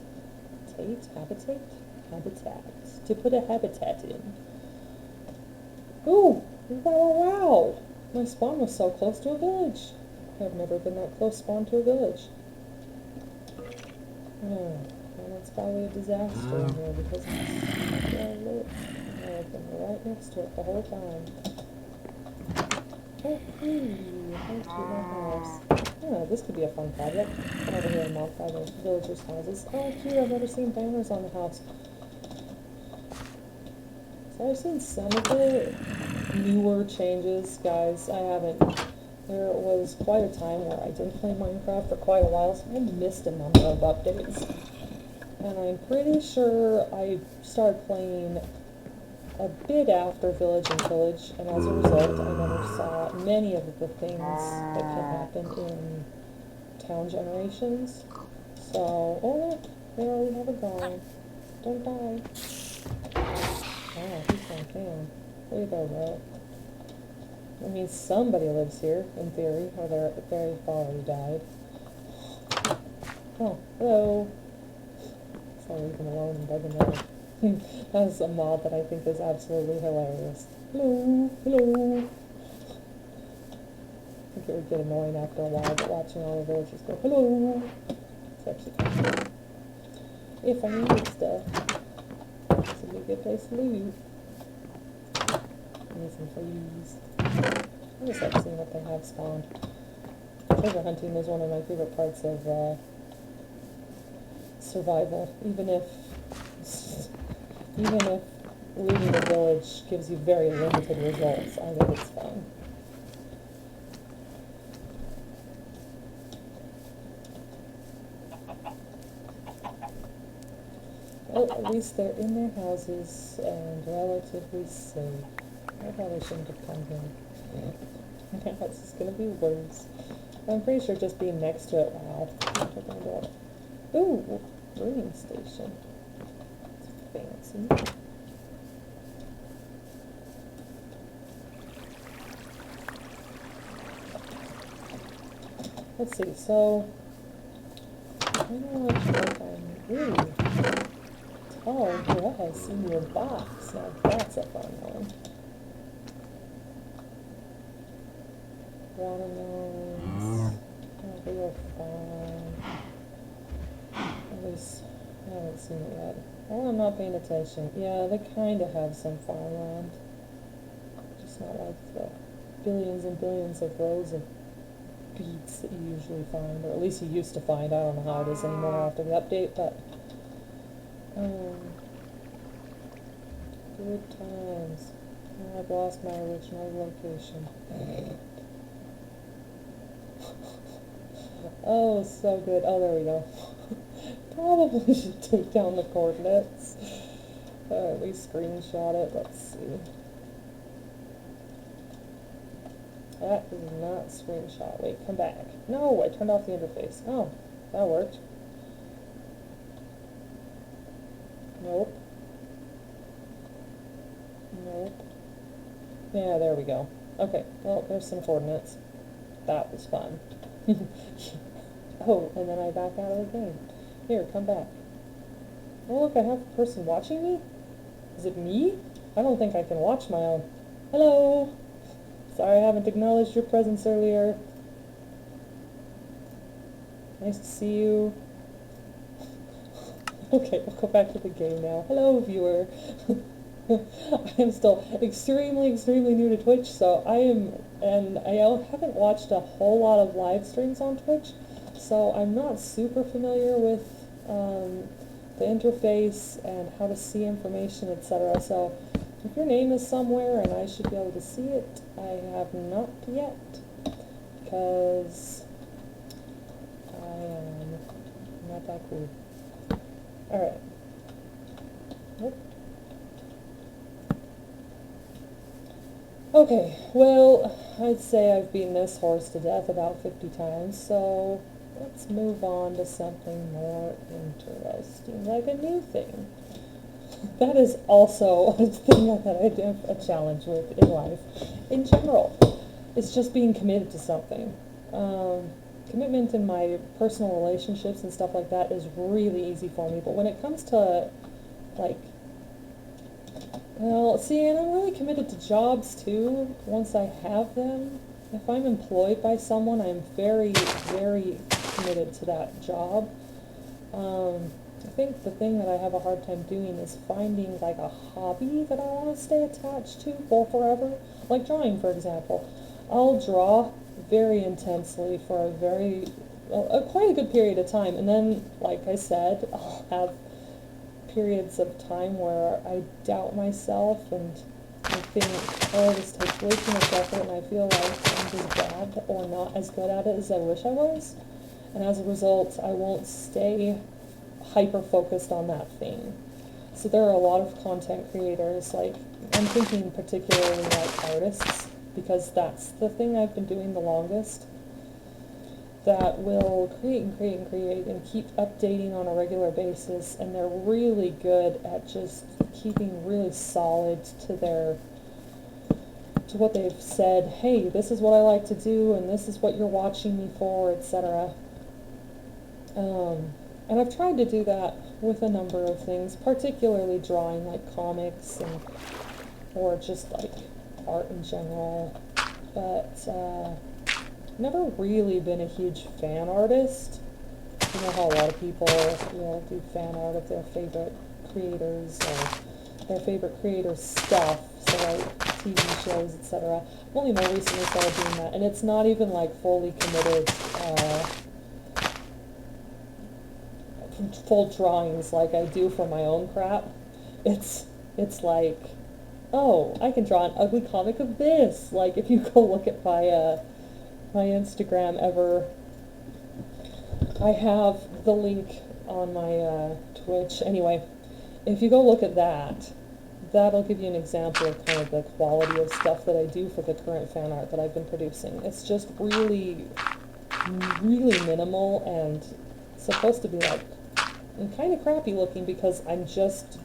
To put a habitat in. Ooh! Wow! My spawn was so close to a village. I've never been that close spawn to a village. Oh, and it's probably a disaster in here because I've been right next to it the whole time. Oh, right to my house. Yeah, this could be a fun project. Come over here and modify the villagers' houses. Oh, cute, I've never seen banners on the house. So I've seen some of the newer changes, guys. I haven't. There was quite a time where I didn't play Minecraft for quite a while, so I missed a number of updates. And I'm pretty sure I started playing a bit after Village and Pillage, and as a result, I never saw many of the things that can happen in town generations. So, oh look, there we have a guy. Don't die. Oh, he's gone down. There you go, bro. That means somebody lives here, in theory, or they've already died. Oh, hello. So I'll leave him alone and bug him out. That's a mod that I think is absolutely hilarious. Hello, hello. Okay, it would get annoying after a while, but watching all the villagers go, hello, it's actually kind of cool. If I needed stuff, this would be a good place to loot. Need some fleas. I just like seeing what they have spawned. Treasure hunting is one of my favorite parts of survival. Even if looting a village gives you very limited results, I think it's fun. Well, at least they're in their houses and relatively safe. I probably shouldn't have come here. My house is gonna be worse. I'm pretty sure just being next to it, wow. Ooh, brewing station. It's fancy. Let's see, so I don't think I'm ooh. Tall grass in your box. Now that's a fun one. Watermelons. Oh, they are fine. At least I haven't seen it yet. Oh, I'm not paying attention. Yeah, they kind of have some farmland. Just not like the billions and billions of rows of beets that you usually find, or at least you used to find. I don't know how it is anymore after the update, but good times. Oh, I've lost my original location. Oh, so good. Oh, there we go. Probably should take down the coordinates. At least screenshot it. Let's see. That is not screenshot. Wait, come back. No, I turned off the interface. Oh, that worked. Nope. Nope. Yeah, there we go. Okay, well, there's some coordinates. That was fun. Oh, and then I back out of the game. Here, come back. Oh, look, I have a person watching me? Is it me? I don't think I can watch my own. Hello! Sorry I haven't acknowledged your presence earlier. Nice to see you. Okay, we'll go back to the game now. Hello, viewer. I am still extremely new to Twitch, so I haven't watched a whole lot of live streams on Twitch, so I'm not super familiar with the interface and how to see information, etc. So if your name is somewhere and I should be able to see it, I have not yet, because I am not that cool. Alright. Nope. Okay, well, I'd say I've beaten this horse to death about 50 times, so let's move on to something more interesting, like a new thing. That is also a thing that I have a challenge with in life, in general. It's just being committed to something. Commitment in my personal relationships and stuff like that is really easy for me, but when it comes to, like, well, see, and I'm really committed to jobs too, once I have them. If I'm employed by someone, I'm very committed to that job. I think the thing that I have a hard time doing is finding like a hobby that I want to stay attached to for forever. Like drawing, for example. I'll draw very intensely for quite a good period of time, and then, like I said, I'll have periods of time where I doubt myself and I think, oh, this takes way too much effort and I feel like I'm just bad or not as good at it as I wish I was. And as a result, I won't stay hyper-focused on that thing. So there are a lot of content creators, like, I'm thinking particularly like artists, because that's the thing I've been doing the longest, that will create and keep updating on a regular basis, and they're really good at just keeping really solid to what they've said. Hey, this is what I like to do, and this is what you're watching me for, etc. And I've tried to do that with a number of things, particularly drawing, like comics or just like art in general. But never really been a huge fan artist. You know how a lot of people, do fan art of their favorite creators or their favorite creators' stuff, so like TV shows, etc. I've only more recently started doing that, and it's not even like fully committed, full drawings like I do for my own crap. It's like, oh, I can draw an ugly comic of this. Like if you go look at my Instagram ever, I have the link on my Twitch. Anyway, if you go look at that, that'll give you an example of kind of the quality of stuff that I do for the current fan art that I've been producing. It's just really, really minimal and supposed to be like kind of crappy looking because I'm just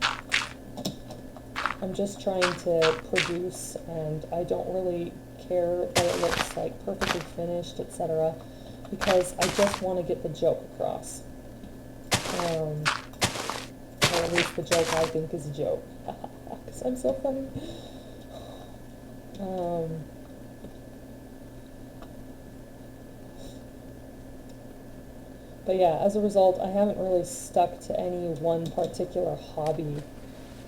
trying to produce, and I don't really care that it looks like perfectly finished, etc. because I just want to get the joke across. Or at least the joke I think is a joke. Because I'm so funny. But yeah, as a result, I haven't really stuck to any one particular hobby.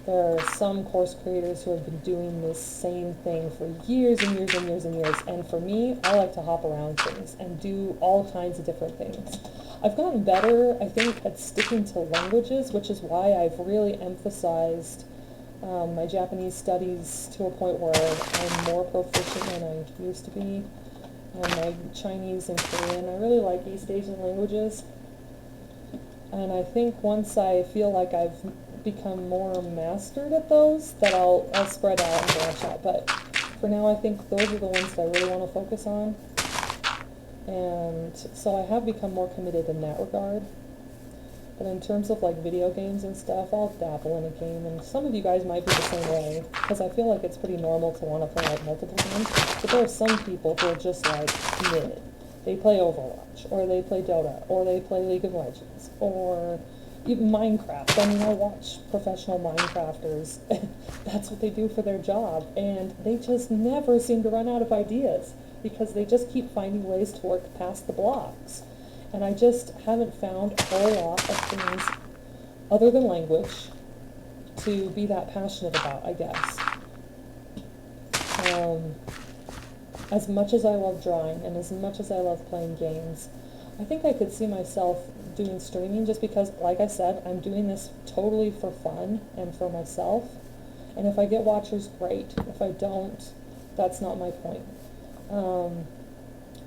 There are some course creators who have been doing this same thing for years and years and years and years, and for me, I like to hop around things and do all kinds of different things. I've gotten better, I think, at sticking to languages, which is why I've really emphasized my Japanese studies to a point where I'm more proficient than I used to be. My Chinese and Korean, I really like East Asian languages. And I think once I feel like I've become more mastered at those, that I'll spread out and branch out. But for now, I think those are the ones that I really want to focus on. And so I have become more committed in that regard. But in terms of like video games and stuff, I'll dabble in a game, and some of you guys might be the same way, because I feel like it's pretty normal to want to play like multiple games, but there are some people who are just like committed. They play Overwatch, or they play Dota, or they play League of Legends, or even Minecraft. I mean, I watch professional Minecrafters. That's what they do for their job, and they just never seem to run out of ideas, because they just keep finding ways to work past the blocks. And I just haven't found a whole lot of things other than language to be that passionate about, I guess. As much as I love drawing and as much as I love playing games, I think I could see myself doing streaming just because, like I said, I'm doing this totally for fun and for myself. And if I get watchers, great. If I don't, that's not my point.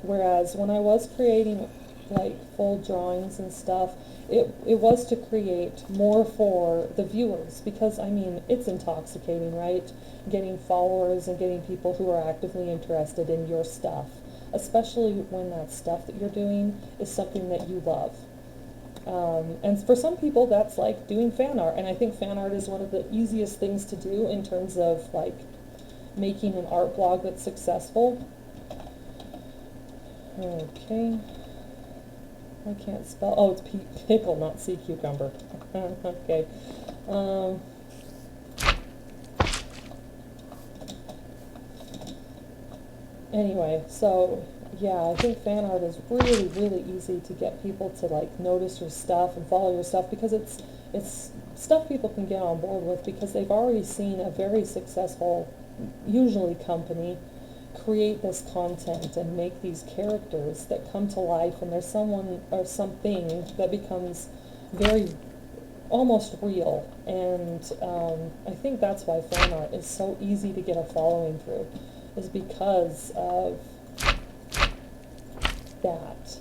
Whereas when I was creating like full drawings and stuff, it was to create more for the viewers, because I mean, it's intoxicating, right? Getting followers and getting people who are actively interested in your stuff, especially when that stuff that you're doing is something that you love. And for some people, that's like doing fan art, and I think fan art is one of the easiest things to do in terms of like making an art blog that's successful. Okay. I can't spell. Oh, it's pickle, not sea cucumber. Okay. Anyway, so yeah, I think fan art is really, really easy to get people to like notice your stuff and follow your stuff, because it's stuff people can get on board with because they've already seen a very successful, usually company, create this content and make these characters that come to life, and there's someone or something that becomes very almost real. And I think that's why fan art is so easy to get a following through, is because of that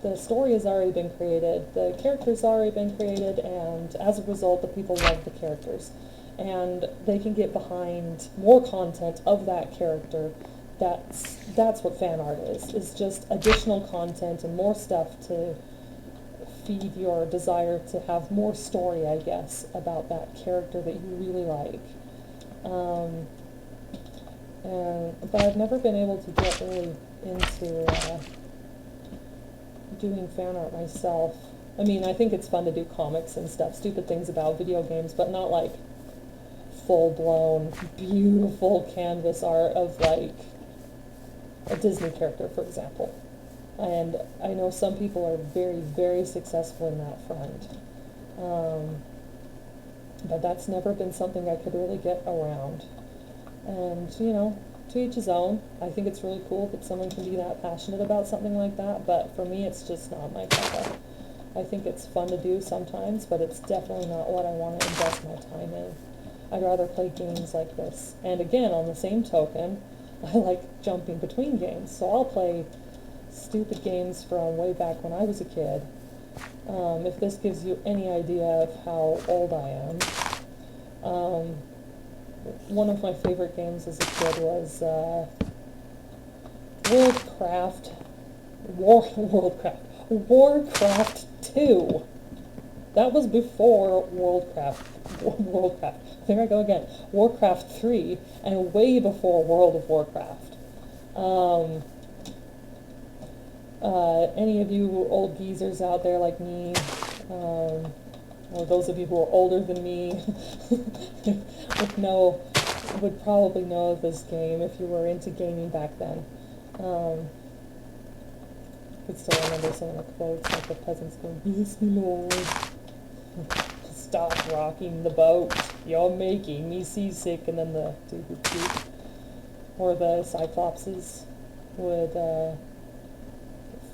the story has already been created, the characters already been created, and as a result the people love the characters. And they can get behind more content of that character. That's what fan art is just additional content and more stuff to feed your desire to have more story, I guess, about that character that you really like. But I've never been able to get really into doing fan art myself. I mean, I think it's fun to do comics and stuff, stupid things about video games, but not like full-blown, beautiful canvas art of like a Disney character, for example. And I know some people are very, very successful in that front. But that's never been something I could really get around. And, you know, to each his own. I think it's really cool that someone can be that passionate about something like that, but for me it's just not my cup. I think it's fun to do sometimes, but it's definitely not what I want to invest my time in. I'd rather play games like this. And again, on the same token, I like jumping between games. So I'll play stupid games from way back when I was a kid. If this gives you any idea of how old I am. One of my favorite games as a kid was Warcraft 2. That was before Worldcraft. There I go again. Warcraft 3, and way before World of Warcraft. Any of you old geezers out there like me, or those of you who are older than me, would probably know of this game if you were into gaming back then. I could still remember some of the quotes, like the peasants going, "Yes, my lord. Stop rocking the boat. You're making me seasick." And then the or the Cyclopses would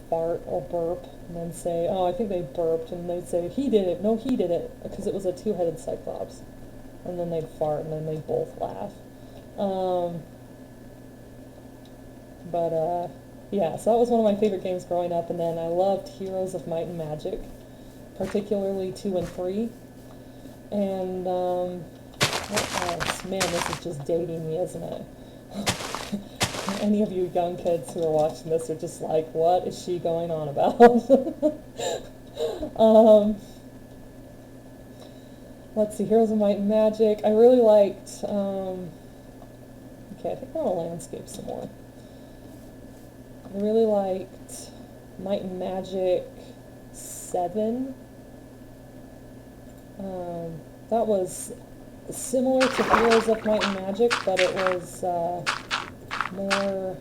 fart or burp and then say, "Oh, I think they burped," and they'd say, "He did it." "No, he did it," because it was a two-headed Cyclops. And then they'd fart and then they'd both laugh. Yeah, so that was one of my favorite games growing up, and then I loved Heroes of Might and Magic, particularly 2 and 3. And, man, this is just dating me, isn't it? Any of you young kids who are watching this are just like, what is she going on about? Let's see, Heroes of Might and Magic. I really liked, okay, I think I want to landscape some more. I really liked Might and Magic 7. That was similar to Heroes of Might and Magic, but it was more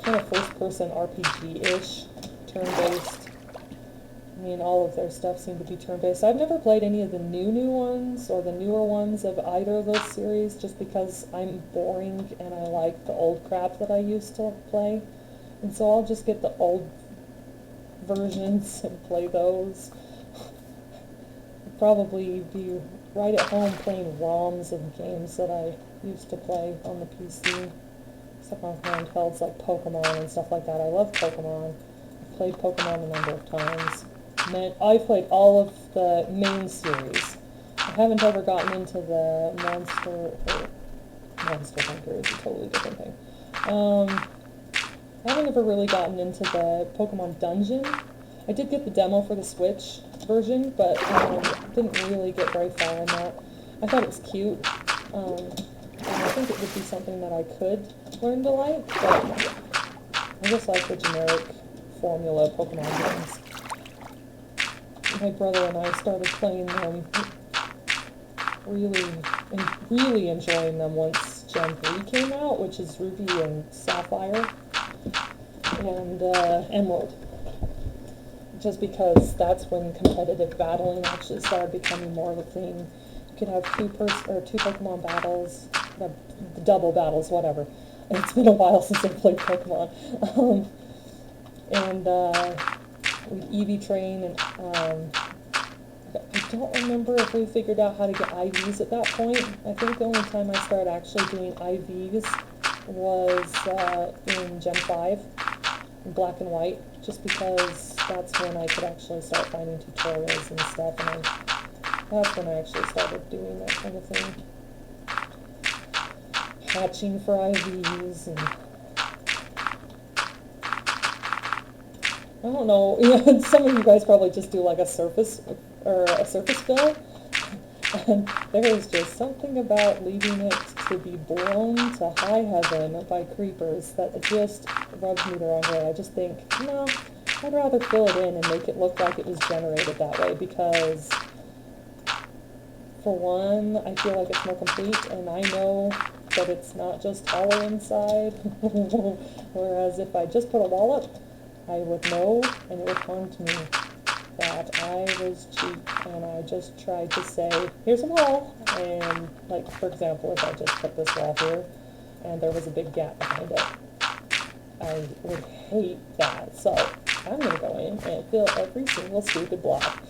kind of first-person RPG-ish, turn-based. I mean, all of their stuff seemed to be turn-based. I've never played any of the new ones or the newer ones of either of those series just because I'm boring and I like the old crap that I used to play. And so I'll just get the old versions and play those. I'd probably be right at home playing ROMs of games that I used to play on the PC. Stuff on handhelds like Pokemon and stuff like that. I love Pokemon. I've played Pokemon a number of times. I've played all of the main series. I haven't ever gotten into the Monster Hunter is a totally different thing. I haven't ever really gotten into the Pokemon Dungeon. I did get the demo for the Switch version, but didn't really get very far in that. I thought it was cute, and I think it would be something that I could learn to like, but I just like the generic formula Pokemon games. My brother and I started playing them, really enjoying them once Gen 3 came out, which is Ruby and Sapphire, and Emerald. Just because that's when competitive battling actually started becoming more of a thing. You could have two Pokemon battles, the double battles, whatever. It's been a while since I played Pokemon. We'd Eevee train, and I don't remember if we figured out how to get IVs at that point. I think the only time I started actually doing IVs was in Gen 5, in Black and White, just because that's when I could actually start finding tutorials and stuff, and that's when I actually started doing that kind of thing. Hatching for IVs, and I don't know, some of you guys probably just do like a surface fill, and there is just something about leaving it to be blown to high heaven by creepers that just rubs me the wrong way. I just think, no, I'd rather fill it in and make it look like it was generated that way, because for one, I feel like it's more complete, and I know that it's not just hollow inside. Whereas if I just put a wall up, I would know and it would come to me that I was cheap and I just tried to say, here's a wall, and like for example, if I just put this wall here and there was a big gap behind it, I would hate that. So I'm going to go in and fill every single stupid block.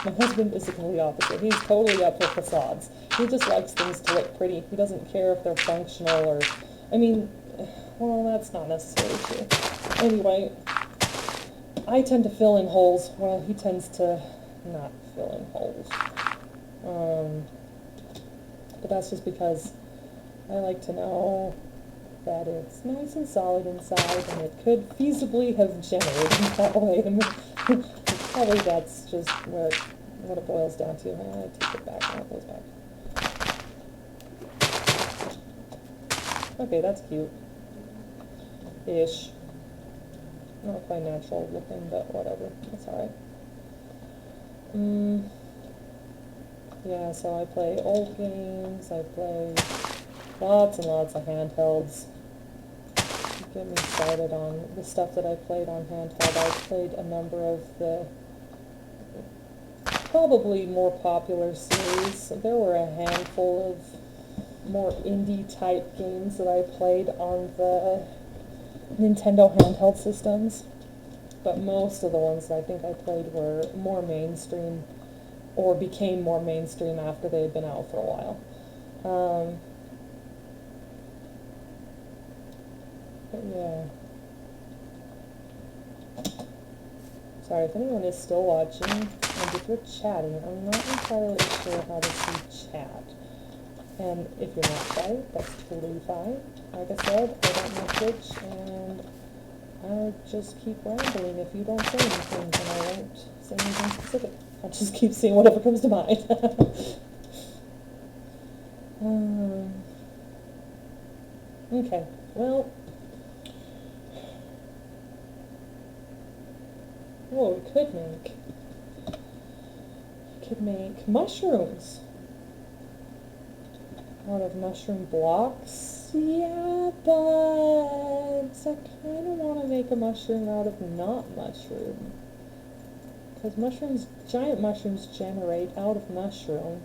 My husband is the complete opposite. He's totally up for facades. He just likes things to look pretty. He doesn't care if they're functional or, I mean, well, that's not necessarily true. Anyway, I tend to fill in holes while he tends to not fill in holes. But that's just because I like to know that it's nice and solid inside and it could feasibly have generated that way. Probably that's just what it boils down to. I take it back and it goes back. Okay, that's cute. Ish. Not quite natural looking, but whatever. That's alright. Yeah, so I play old games. I play lots and lots of handhelds. Get me started on the stuff that I played on handheld. I played a number of the probably more popular series. There were a handful of more indie type games that I played on the Nintendo handheld systems, but most of the ones that I think I played were more mainstream or became more mainstream after they had been out for a while. But yeah. Sorry if anyone is still watching, and if you're chatting, I'm not entirely sure how to see chat. And if you're not shy, that's totally fine. Like I said, I don't know Twitch, and I'll just keep rambling if you don't say anything, and I won't say anything specific. I'll just keep saying whatever comes to mind. Okay, well, oh, we could make mushrooms out of mushroom blocks. Yeah, but I kind of want to make a mushroom out of not mushroom. Because giant mushrooms generate out of mushroom.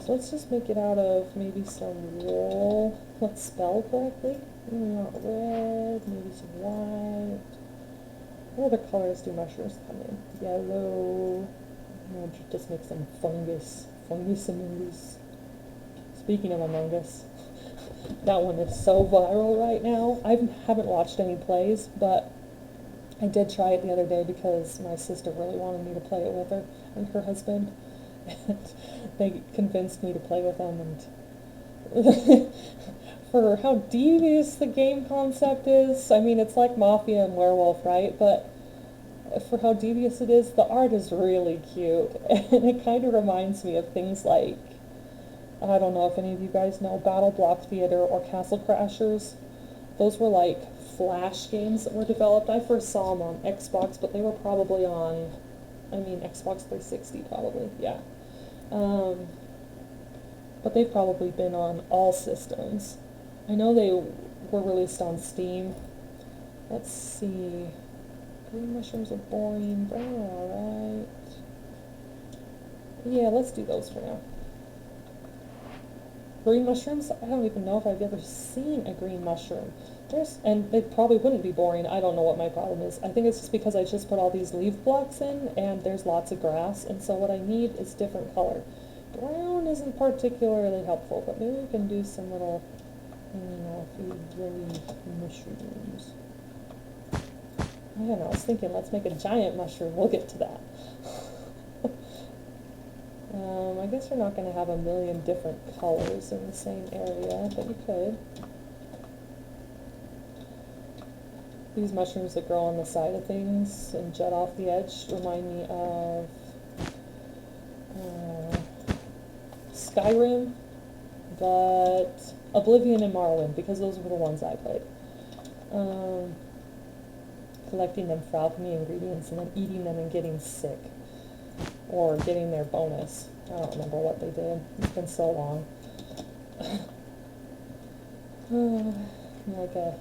So let's just make it out of maybe some wool. Let's spell correctly. We want red, maybe some white. What other colors do mushrooms come in? Yellow. We'll just make some fungus. Fungus Among Us. Speaking of Among Us, that one is so viral right now. I haven't watched any plays, but I did try it the other day because my sister really wanted me to play it with her and her husband. And they convinced me to play with them, and for how devious the game concept is, I mean, it's like Mafia and Werewolf, right? But for how devious it is, the art is really cute, and it kind of reminds me of things like, I don't know if any of you guys know Battle Block Theater or Castle Crashers. Those were like Flash games that were developed. I first saw them on Xbox, but they were probably on, Xbox 360 probably, yeah. But they've probably been on all systems. I know they were released on Steam. Let's see. Green mushrooms are boring. Brown are alright. Yeah, let's do those for now. Green mushrooms? I don't even know if I've ever seen a green mushroom. And they probably wouldn't be boring. I don't know what my problem is. I think it's just because I just put all these leaf blocks in, and there's lots of grass, and so what I need is different color. Brown isn't particularly helpful, but maybe we can do some little, really mushrooms. I don't know, I was thinking let's make a giant mushroom. We'll get to that. I guess we're not going to have a million different colors in the same area, but you could. These mushrooms that grow on the side of things and jut off the edge remind me of Skyrim, but Oblivion and Morrowind, because those were the ones I played. Collecting them for alchemy ingredients and then eating them and getting sick. Or getting their bonus. I don't remember what they did. It's been so long. I'm like a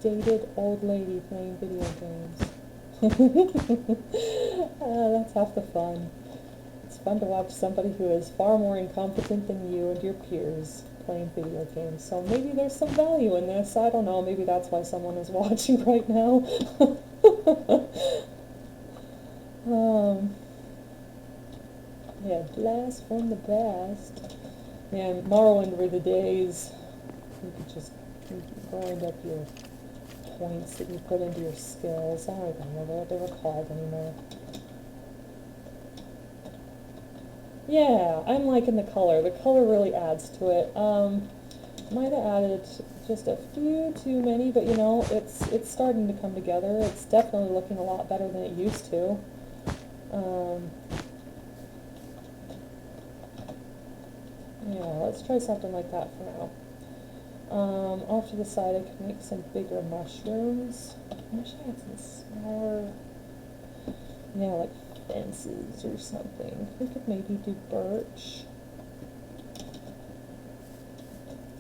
dated old lady playing video games. That's half the fun. It's fun to watch somebody who is far more incompetent than you and your peers playing video games. So maybe there's some value in this. I don't know. Maybe that's why someone is watching right now. Yeah, blast from the past. Man, Morrowind were the days you could just grind up your points that you put into your skills. I don't even remember what they were called anymore. Yeah, I'm liking the color. The color really adds to it. Might have added just a few too many, but you know, it's starting to come together. It's definitely looking a lot better than it used to. Yeah, let's try something like that for now. Off to the side, I could make some bigger mushrooms. I wish I had some smaller, yeah, like fences or something. We could maybe do birch.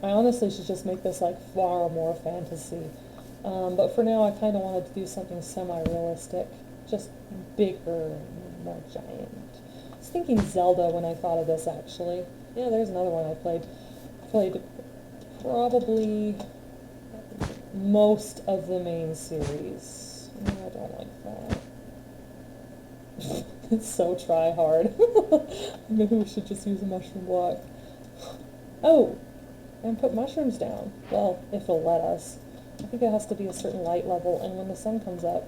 I honestly should just make this like far more fantasy. But for now, I kind of wanted to do something semi-realistic, just bigger and more giant. I was thinking Zelda when I thought of this, actually. Yeah, there's another one I played. Played probably most of the main series. I don't like that. It's so try hard. Maybe we should just use a mushroom block. Oh, and put mushrooms down. Well, if it'll let us. I think it has to be a certain light level, and when the sun comes up,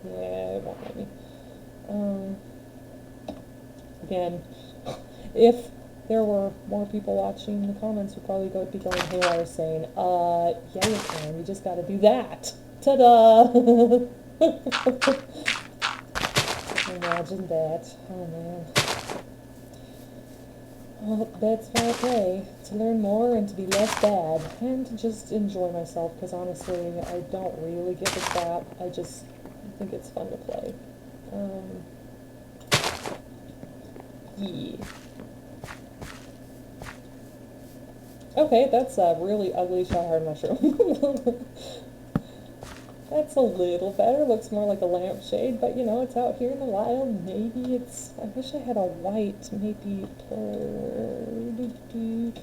yeah, it won't let me. Again, if there were more people watching, the comments would probably be going haywire saying, yeah you can, you just gotta do that. Ta-da! Imagine that. Oh man. Well, that's why I play, to learn more and to be less bad, and to just enjoy myself, because honestly, I don't really give a crap. I just think it's fun to play. Yeah. Okay, that's a really ugly try-hard mushroom. That's a little better. Looks more like a lampshade, but you know, it's out here in the wild. Maybe it's... I wish I had a white, maybe... Do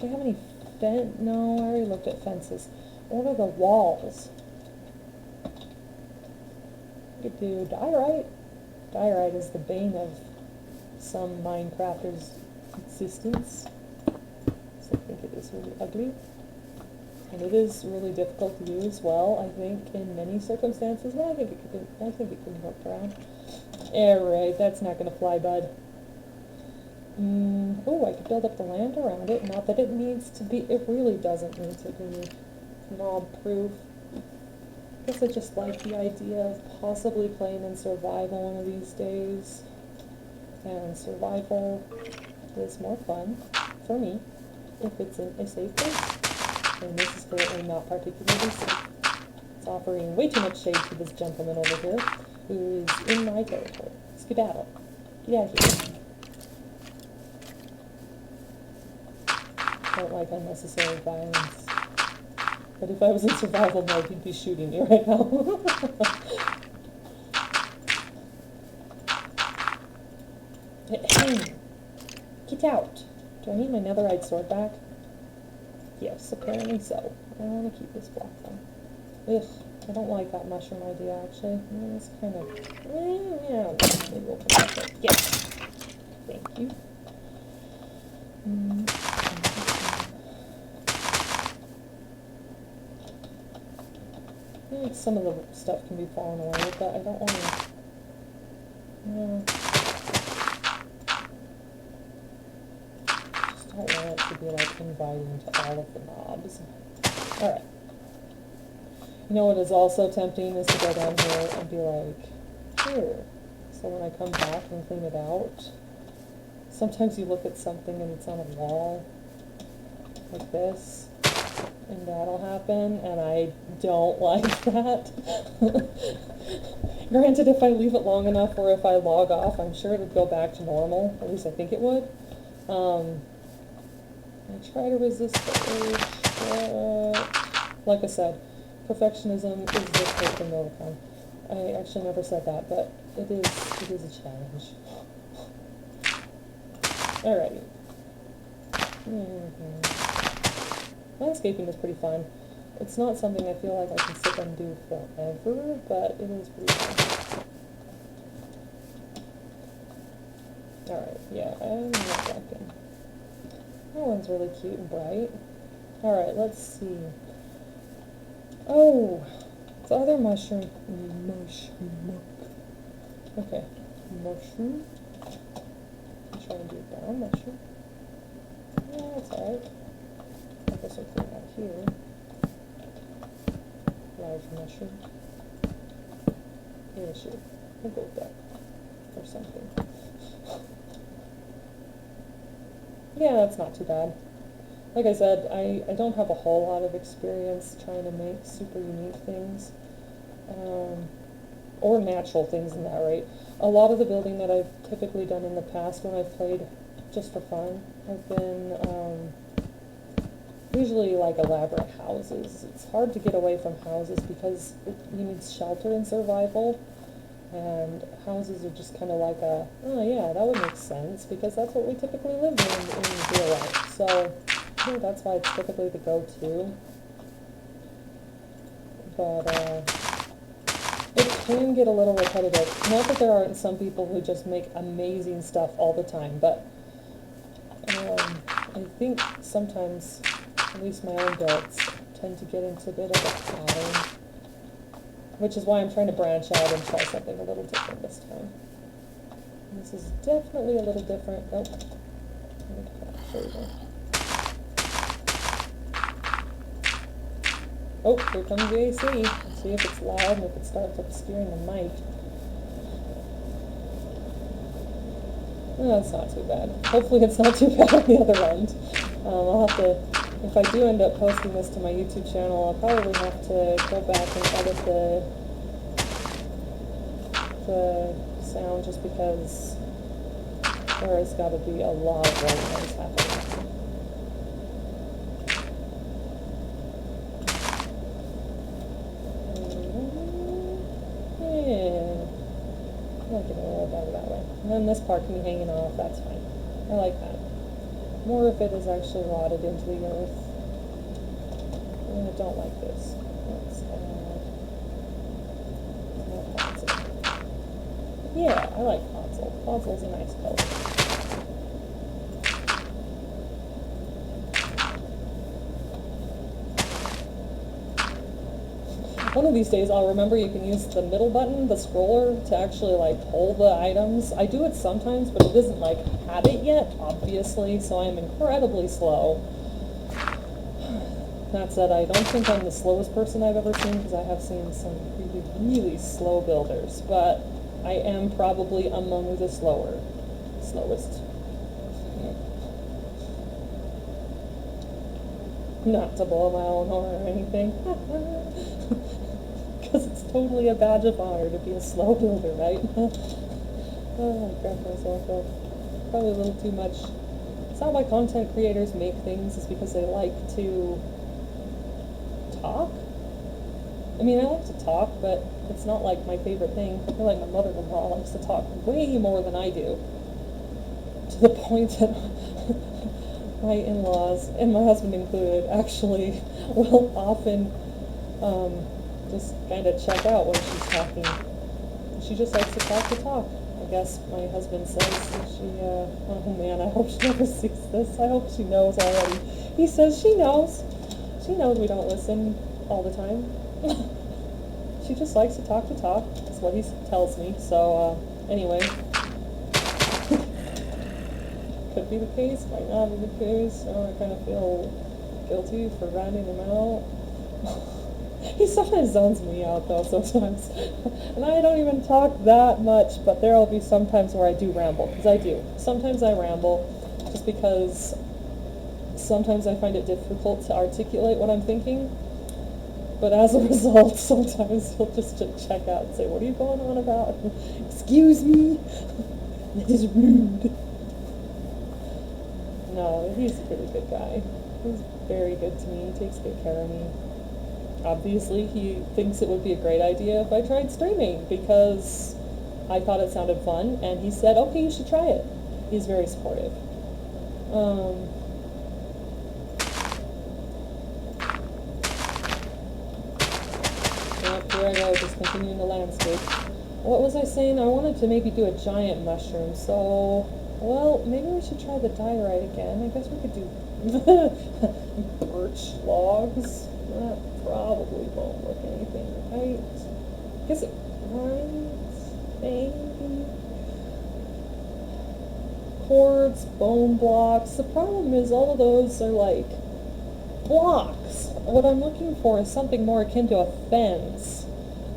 I have any No, I already looked at fences. What are the walls? I could do diorite. Diorite is the bane of some Minecrafters' existence. I think it is really ugly, and it is really difficult to use well, I think, in many circumstances, but I think it can work around. Alright, that's not going to fly, bud. Oh, I could build up the land around it, not that it needs to be, it really doesn't need to be mob-proof. I guess I just like the idea of possibly playing in survival one of these days, and survival is more fun for me if it's in a safe place, and this is currently not particularly safe. It's offering way too much shade to this gentleman over here, who is in my territory. Skedaddle. Get out of here. I don't like unnecessary violence. But if I was in survival mode, he'd be shooting me right now. Get out! Do I need my netherite sword back? Yes, apparently so. I want to keep this block though. Ugh, I don't like that mushroom idea actually. It's kind of... yeah, maybe we'll come back to it. Yes! Thank you. I think some of the stuff can be falling away, but I don't want to... just don't want it to be like inviting to all of the mobs. Alright. You know what is also tempting is to go down here and be like, here. So when I come back and clean it out, sometimes you look at something and it's on a wall, like this, and that'll happen, and I don't like that. Granted, if I leave it long enough or if I log off, I'm sure it would go back to normal. At least I think it would. I try to resist the urge, but like I said, perfectionism is a difficult thing to overcome. I actually never said that, but it is a challenge. Alrighty. Landscaping is pretty fun. It's not something I feel like I can sit and do forever, but it is pretty fun. Alright, yeah, I'm not liking. That one's really cute and bright. Alright, let's see. Oh, the other mushroom. Okay, mushroom. I'm trying to do a brown mushroom. Yeah, that's alright. I guess I'll put that here. Large mushroom. Yeah, sure. We'll go with that. Or something. Yeah, that's not too bad. Like I said, I don't have a whole lot of experience trying to make super unique things. Or natural things in that, right? A lot of the building that I've typically done in the past when I've played just for fun have been usually like elaborate houses. It's hard to get away from houses because you need shelter and survival. And houses are just kind of like a, oh yeah, that would make sense because that's what we typically live in real life. So I think that's why it's typically the go-to. But it can get a little repetitive. Not that there aren't some people who just make amazing stuff all the time, but I think sometimes, at least my own builds, tend to get into a bit of a pattern. Which is why I'm trying to branch out and try something a little different this time. And this is definitely a little different. Oh, there we go. Oh, here comes the AC. Let's see if it's loud and if it starts obscuring the mic. Oh, that's not too bad. Hopefully it's not too bad on the other end. I'll have to, if I do end up posting this to my YouTube channel, I'll probably have to go back and edit the sound just because there has got to be a lot of white noise happening. Yeah. I like it a little better that way. And then this part can be hanging off, that's fine. I like that. More if it is actually rotted into the earth. And I don't like this. Let's add more console. Yeah, I like console. Console's a nice color. One of these days I'll remember you can use the middle button, the scroller, to actually like pull the items. I do it sometimes, but it doesn't like have it yet, obviously, so I'm incredibly slow. That said, I don't think I'm the slowest person I've ever seen, because I have seen some really, really slow builders, but I am probably among the slowest. Not to blow my own horn or anything. Because it's totally a badge of honor to be a slow builder, right? Oh, I cracked myself up. Probably a little too much. It's not why content creators make things, is because they like to talk. I mean, I like to talk, but it's not like my favorite thing. I feel like my mother-in-law likes to talk way more than I do. To the point that my in-laws, and my husband included, actually will often just kind of check out when she's talking. She just likes to talk. I guess my husband says that she, oh man, I hope she never sees this. I hope she knows already. He says she knows. She knows we don't listen all the time. She just likes to talk. That's what he tells me. So, anyway. Could be the case, might not be the case. I kind of feel guilty for ratting him out. He sometimes zones me out though, sometimes. And I don't even talk that much, but there'll be some times where I do ramble, because I do. Sometimes I ramble, just because sometimes I find it difficult to articulate what I'm thinking. But as a result, sometimes he'll just check out and say, "What are you going on about? Excuse me? It is rude." And No, he's a pretty good guy. He's very good to me. He takes good care of me. Obviously, he thinks it would be a great idea if I tried streaming because I thought it sounded fun, and he said, okay, you should try it. He's very supportive. Yep, here I go, just continuing the landscape. What was I saying? I wanted to maybe do a giant mushroom, so, well, maybe we should try the diorite again. I guess we could do birch logs. That probably won't look anything right. I guess it might, maybe. Cords, bone blocks. The problem is all of those are like blocks. What I'm looking for is something more akin to a fence.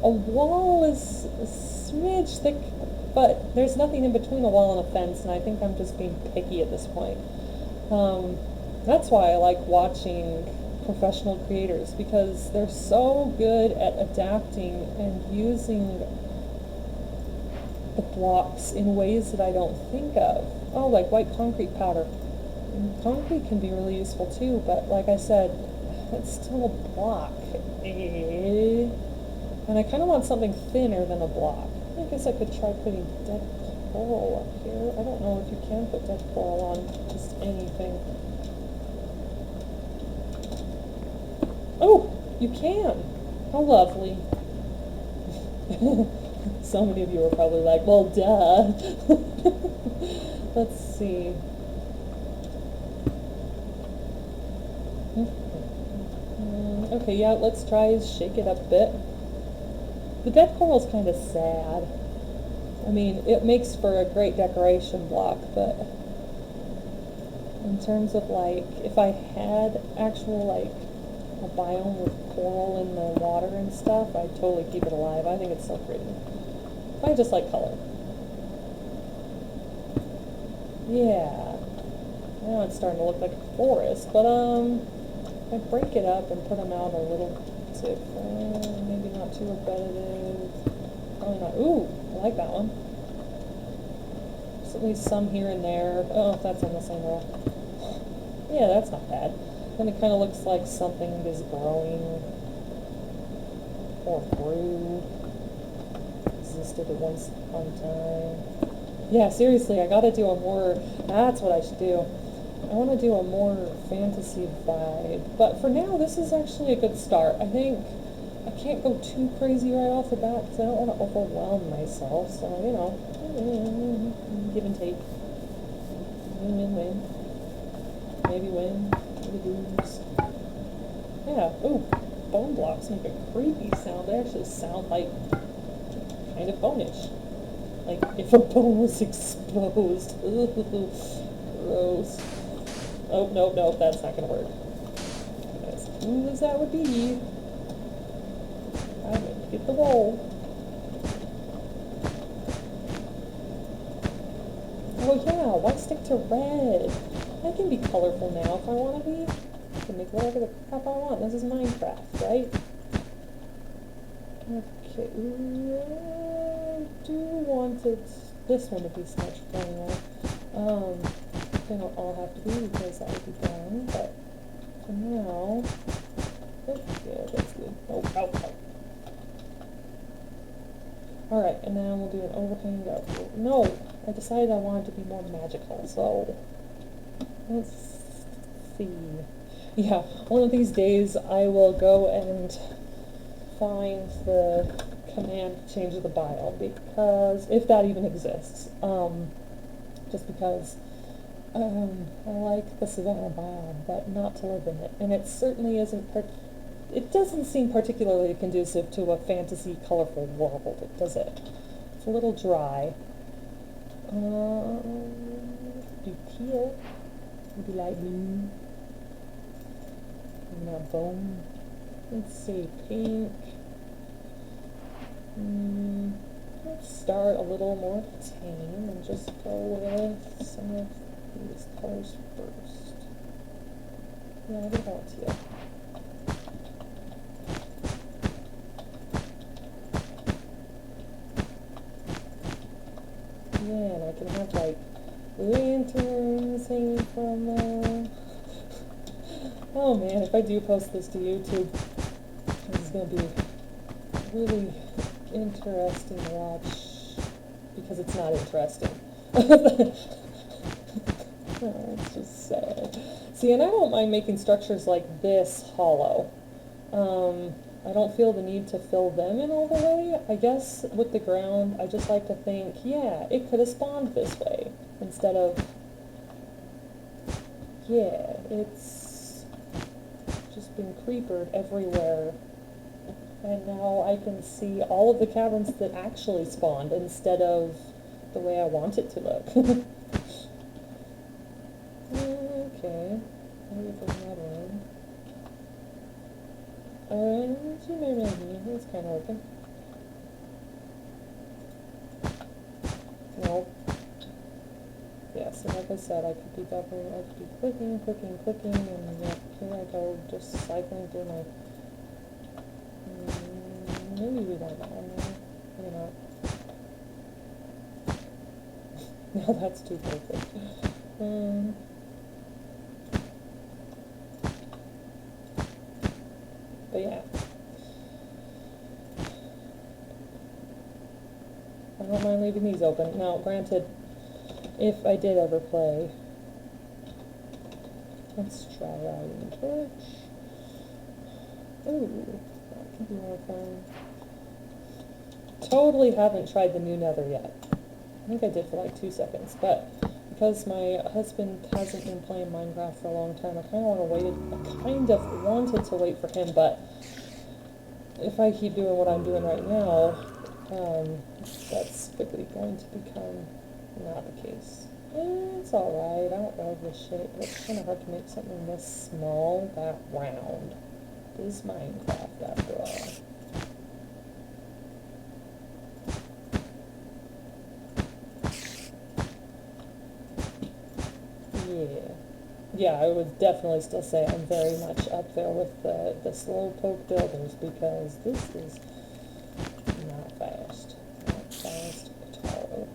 A wall is a smidge thick, but there's nothing in between a wall and a fence, and I think I'm just being picky at this point. That's why I like watching professional creators, because they're so good at adapting and using the blocks in ways that I don't think of. Oh, like white concrete powder. Concrete can be really useful too, but like I said, it's still a block. And I kind of want something thinner than a block. I guess I could try putting dead coral up here. I don't know if you can put dead coral on just anything. Oh, you can. How lovely. So many of you are probably like, well, duh. Let's see. Okay, yeah, let's try shake it up a bit. The dead coral's kind of sad. I mean, it makes for a great decoration block, but in terms of like, if I had actual like a biome with coral in the water and stuff, I'd totally keep it alive. I think it's so pretty. I just like color. Yeah. Now it's starting to look like a forest, but I break it up and put them out a little different, maybe not too repetitive. Probably not. Ooh, I like that one. There's at least some here and there. Oh, that's on the same row. Yeah, that's not bad. Then it kind of looks like something is growing or grew, existed at once upon a time. Yeah, seriously, I gotta do a more, that's what I should do. I want to do a more fantasy vibe, but for now, this is actually a good start. I think I can't go too crazy right off the bat because I don't want to overwhelm myself, so, you know, give and take. Win-win-win. Maybe win, maybe lose. Yeah, ooh, bone blocks make a creepy sound. They actually sound like kind of bone-ish. Like if a bone was exposed. Ooh, gross. Oh, no, that's not gonna work. As cool as that would be, I'm gonna get the wool. Oh yeah, why stick to red? I can be colorful now if I want to be. I can make whatever the crap I want. This is Minecraft, right? Okay, I do want this one to be symmetrical anyway. They don't all have to be because that would be brown, but for now, that's good. Oh, ow. Alright, and then we'll do an overhang of, no, I decided I wanted to be more magical, so let's see. Yeah, one of these days I will go and find the command to change the biome, because, if that even exists, just because I like the savanna biome, but not to live in it, and it certainly isn't, it doesn't seem particularly conducive to a fantasy, colorful world, does it? It's a little dry. Do teal, maybe light blue, maybe not bone, let's see, pink. Let's start a little more tame and just go with some of these colors first. Yeah, I think I want teal. Yeah, and I can have like lanterns hanging from, oh man, if I do post this to YouTube, this is going to be really interesting to watch, because it's not interesting. Oh, it's just sad. See, and I don't mind making structures like this hollow. I don't feel the need to fill them in all the way. I guess with the ground, I just like to think, yeah, it could have spawned this way, instead of, yeah, it's just been creepered everywhere. And now I can see all of the caverns that actually spawned instead of the way I want it to look. Okay, maybe put another one. It's kind of open. No. Yeah, so like I said, I could be clicking, and yeah, here I go, just cycling through my... maybe we want that one there. Maybe not. No, that's too perfect. But yeah. I don't mind leaving these open. Now, granted, if I did ever play, let's try riding the torch. Ooh, that could be more fun. Totally haven't tried the new nether yet. I think I did for like 2 seconds, but because my husband hasn't been playing Minecraft for a long time, I kind of wanted to wait for him, but if I keep doing what I'm doing right now, that's quickly going to become not the case. It's alright, I don't love this shape, but it's kind of hard to make something this small, that round. It is Minecraft after all. Yeah, I would definitely still say I'm very much up there with the slowpoke builders, because this is not fast. Not fast at all.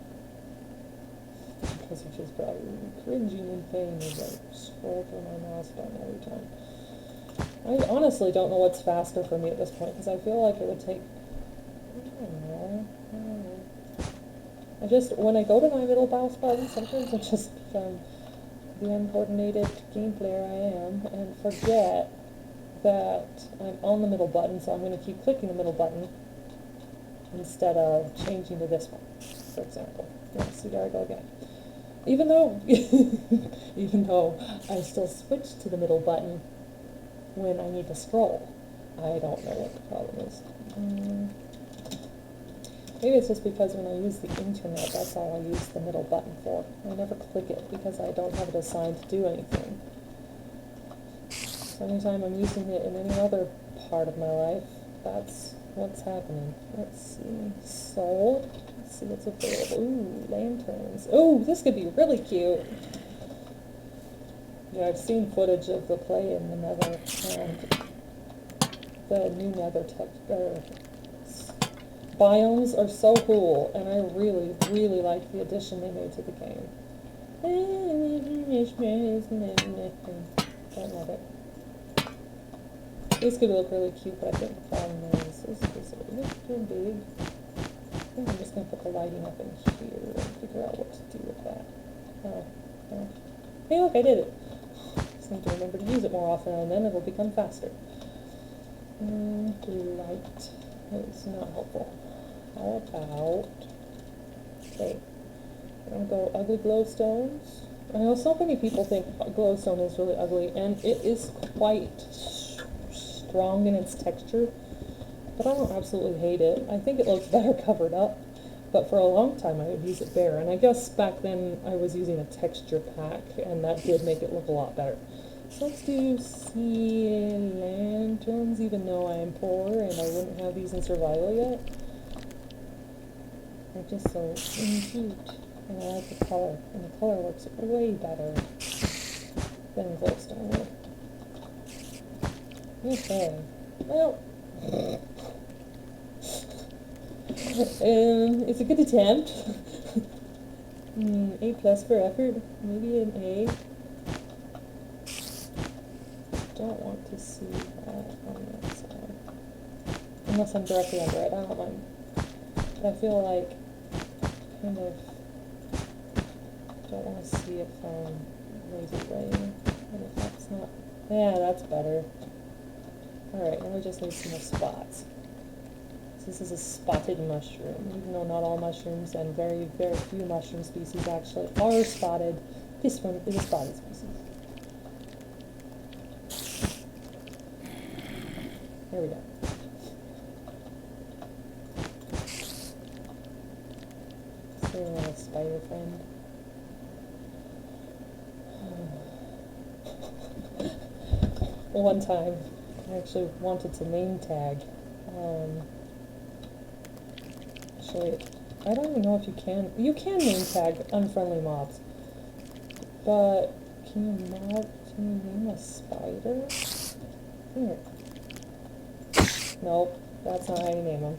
Because it's just probably cringing in pain as I scroll through my mouse button every time. I honestly don't know what's faster for me at this point, because I feel like it would take, I don't know. When I go to my middle mouse button, sometimes I just become the uncoordinated game player I am, and forget that I'm on the middle button, so I'm going to keep clicking the middle button instead of changing to this one, for example. Yeah, see, there I go again. Even though I still switch to the middle button when I need to scroll. I don't know what the problem is. Maybe it's just because when I use the internet, that's all I use the middle button for. I never click it because I don't have it assigned to do anything. So anytime I'm using it in any other part of my life, that's what's happening. Let's see. Sold. Let's see what's available. Ooh, lanterns. Ooh, this could be really cute. Yeah, I've seen footage of the play in the nether, and the new nether biomes are so cool, and I really, really like the addition they made to the game. Don't love it. These could look really cute, but I think the problem is this is a little too big. I think I'm just going to put the lighting up in here and figure out what to do with that. Oh. Hey, look, I did it. Just need to remember to use it more often, and then it'll become faster. Light is not helpful. How about, okay, I'm going to go ugly glowstones. I know so many people think glowstone is really ugly, and it is quite strong in its texture, but I don't absolutely hate it. I think it looks better covered up, but for a long time I would use it bare, and I guess back then I was using a texture pack, and that did make it look a lot better. So let's do sea lanterns, even though I am poor and I wouldn't have these in survival yet. They're just so cute, and I like the color, and the color looks way better than glowstone would. Okay, well, it's a good attempt. A plus for effort, maybe an A. Don't want to see that on that side. Unless I'm directly under it, I don't mind. But I feel like kind of don't want to see it from laser writing. And if that's not, yeah, that's better. Alright, now we just need some more spots. So this is a spotted mushroom. Even though not all mushrooms and very, very few mushroom species actually are spotted, this one is a spotted species. There we go. Say a spider friend. One time, I actually wanted to name tag. Actually, I don't even know if you can. You can name tag unfriendly mobs, but can you name a spider? Here. Nope, that's not how you name them.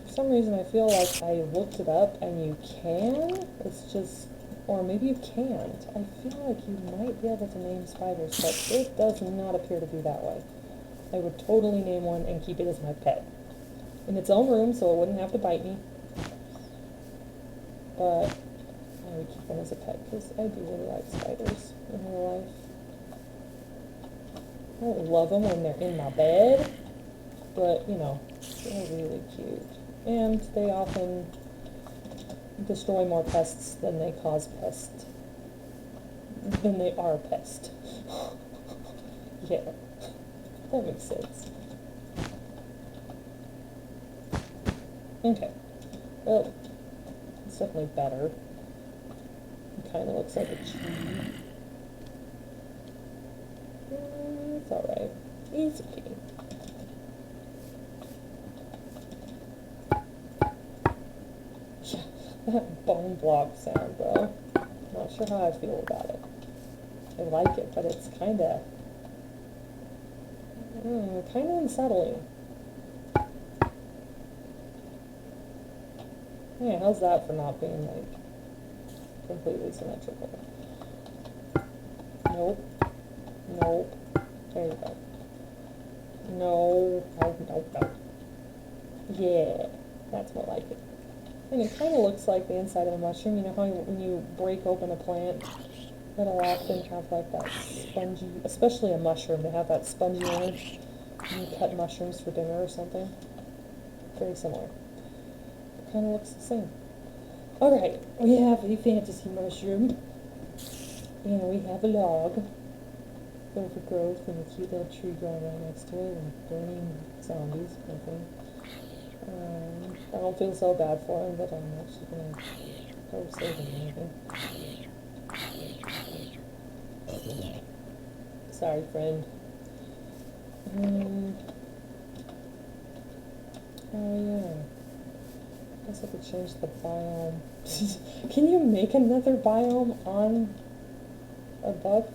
For some reason, I feel like I looked it up and you can. It's just. Or maybe you can't. I feel like you might be able to name spiders, but it does not appear to be that way. I would totally name one and keep it as my pet. In its own room, so it wouldn't have to bite me. But I would keep one as a pet, because I do really like spiders in real life. I don't love them when they're in my bed, but, you know, they're really cute. And they often destroy more pests than they cause pests. Than they are pest. Yeah, that makes sense. Okay, well, it's definitely better. It kind of looks like a tree. It's alright. It's okay. That bone block sound, though. Not sure how I feel about it. I like it, but it's kind of unsettling. Yeah, how's that for not being, like, completely symmetrical? Nope. Nope. There you go. No. Nope, nope, nope. Yeah, that's more like it. And it kind of looks like the inside of a mushroom. You know how when you break open a plant, it'll often have like that spongy, especially a mushroom, they have that spongy edge when you cut mushrooms for dinner or something. Very similar. It kind of looks the same. Alright, we have a fantasy mushroom. And we have a log. Overgrowth and a cute little tree growing right next to it and burning zombies, I think. I don't feel so bad for him, but I'm actually going to go save him, maybe. Sorry, friend. Oh, yeah. Guess I could change the biome. Can you make another biome on a buff?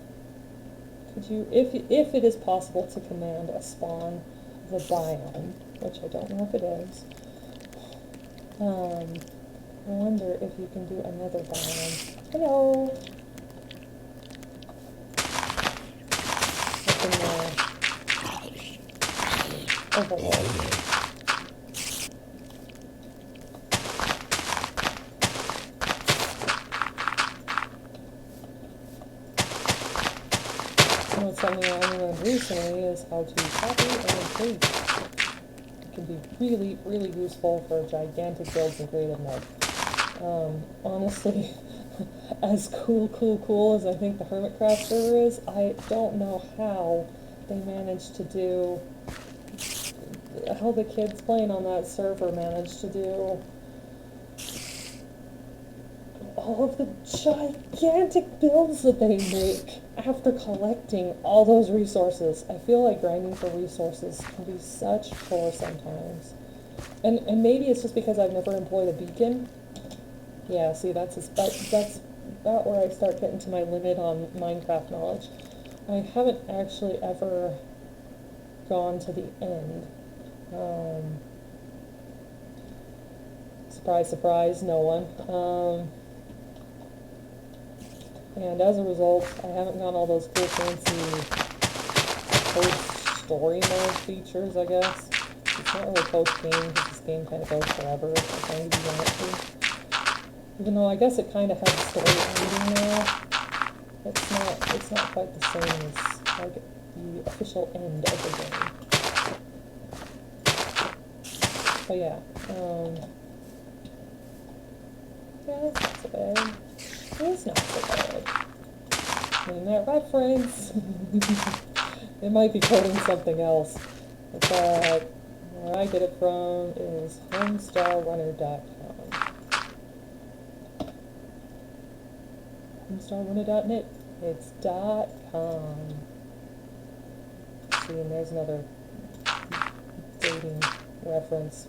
Could you, if it is possible to command a spawn of a biome, which I don't know if it is, I wonder if you can do another biome. Hello! Up in the overworld. And something I learned recently is how to copy and paste. It can be really, really useful for gigantic builds in creative mode. Honestly, as cool as I think the Hermitcraft server is, I don't know how they managed to do, how the kids playing on that server managed to do all of the gigantic builds that they make after collecting all those resources. I feel like grinding for resources can be such a chore sometimes. And maybe it's just because I've never employed a beacon. Yeah, see, that's about where I start getting to my limit on Minecraft knowledge. I haven't actually ever gone to the end. So Surprise, surprise, no one. And as a result, I haven't gotten all those cool fancy post-story mode features, I guess. It's not really post-game, because this game kind of goes forever, as long as you want it to. Even though I guess it kind of has a story ending now. It's not quite the same as, like, the official end of the game. But yeah, yeah, that's not so bad. It's not so bad. And that reference, it might be quoting something else, but where I get it from is homestarrunner.com. Homestarrunner.net. It's .com. See, and there's another dating reference.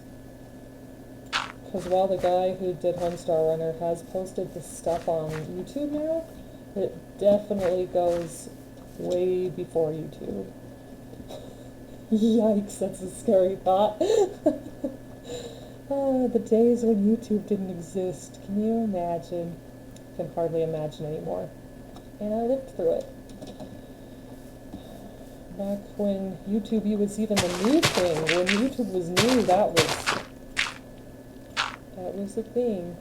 Because while the guy who did Homestar Runner has posted this stuff on YouTube now, it definitely goes way before YouTube. Yikes, that's a scary thought. Oh, the days when YouTube didn't exist. Can you imagine? I can hardly imagine anymore. And I lived through it. Back when YouTube was even a new thing, when YouTube was new, that was the thing.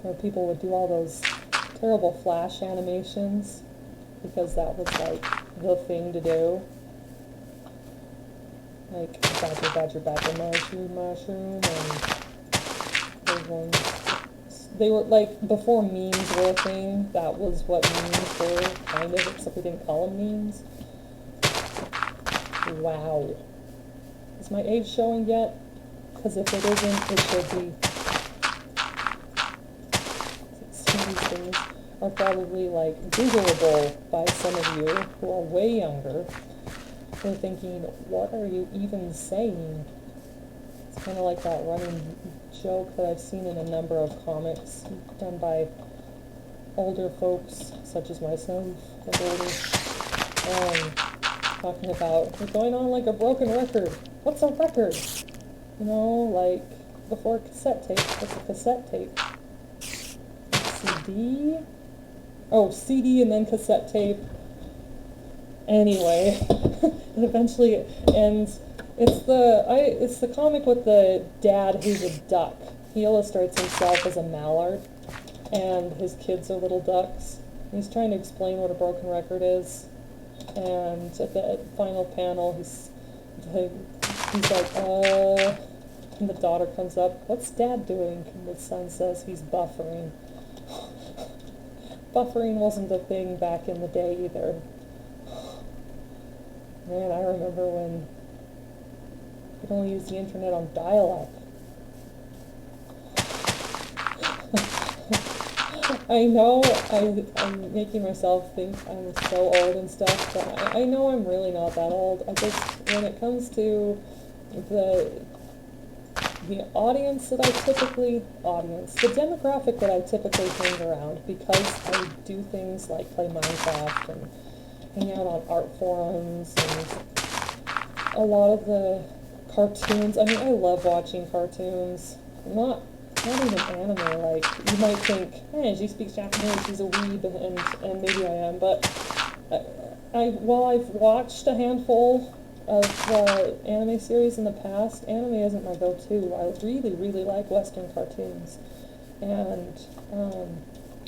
Where people would do all those terrible flash animations, because that was like the thing to do. Like badger, badger, badger, mushroom, mushroom, and those ones. They were like, before memes were a thing, that was what memes were, kind of, except we didn't call them memes. Wow. Is my age showing yet? Because if it isn't, it should be. Some of these things are probably like Googleable by some of you who are way younger. They're thinking, what are you even saying? It's kind of like that running joke that I've seen in a number of comics done by older folks, such as myself, and older, talking about, we're going on like a broken record. What's a record? You know, like, before cassette tape. What's a cassette tape? CD? Oh, CD and then cassette tape. Anyway, and eventually it ends. It's the comic with the dad who's a duck. He illustrates himself as a mallard, and his kids are little ducks. He's trying to explain what a broken record is, and at the final panel, he's like, and the daughter comes up, what's Dad doing? And the son says he's buffering. Buffering wasn't a thing back in the day either. Man, I remember when you could only use the internet on dial-up. I know I'm making myself think I'm so old and stuff, but I know I'm really not that old. I just, when it comes to the audience that the demographic that I typically hang around, because I do things like play Minecraft and hang out on art forums and a lot of the cartoons. I mean, I love watching cartoons. Not even anime. Like, you might think, hey, she speaks Japanese, she's a weeb, and maybe I am, but while I've watched a handful of anime series in the past, anime isn't my go-to. I really, really like Western cartoons. And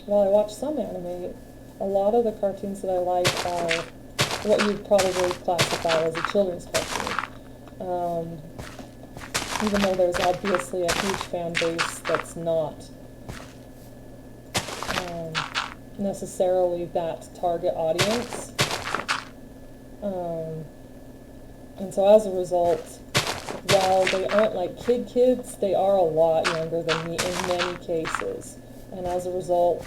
while I watch some anime, a lot of the cartoons that I like are what you'd probably classify as a children's cartoon. Even though there's obviously a huge fan base that's not necessarily that target audience. And so as a result, while they aren't like kids, they are a lot younger than me in many cases. And as a result,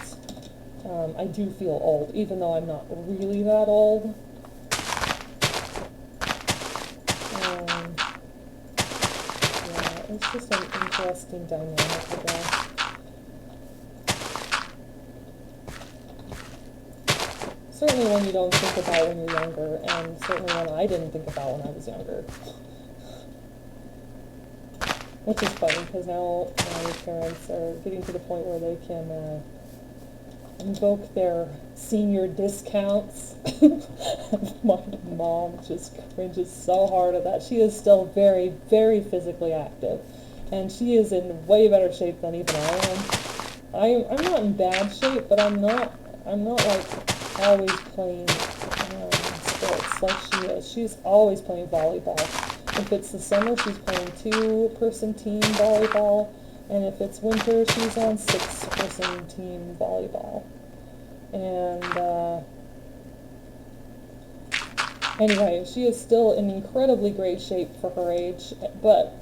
I do feel old, even though I'm not really that old. Yeah, it's just an interesting dynamic, I guess. Certainly one you don't think about when you're younger, and certainly one I didn't think about when I was younger. which is funny because now my parents are getting to the point where they can invoke their senior discounts. My mom just cringes so hard at that. She is still very, very physically active, and she is in way better shape than even I am. I'm not in bad shape, but I'm not like always playing sports like she is. She's always playing volleyball. If it's the summer, she's playing 2-person team volleyball, and if it's winter, she's on 6-person team volleyball. And anyway, she is still in incredibly great shape for her age, but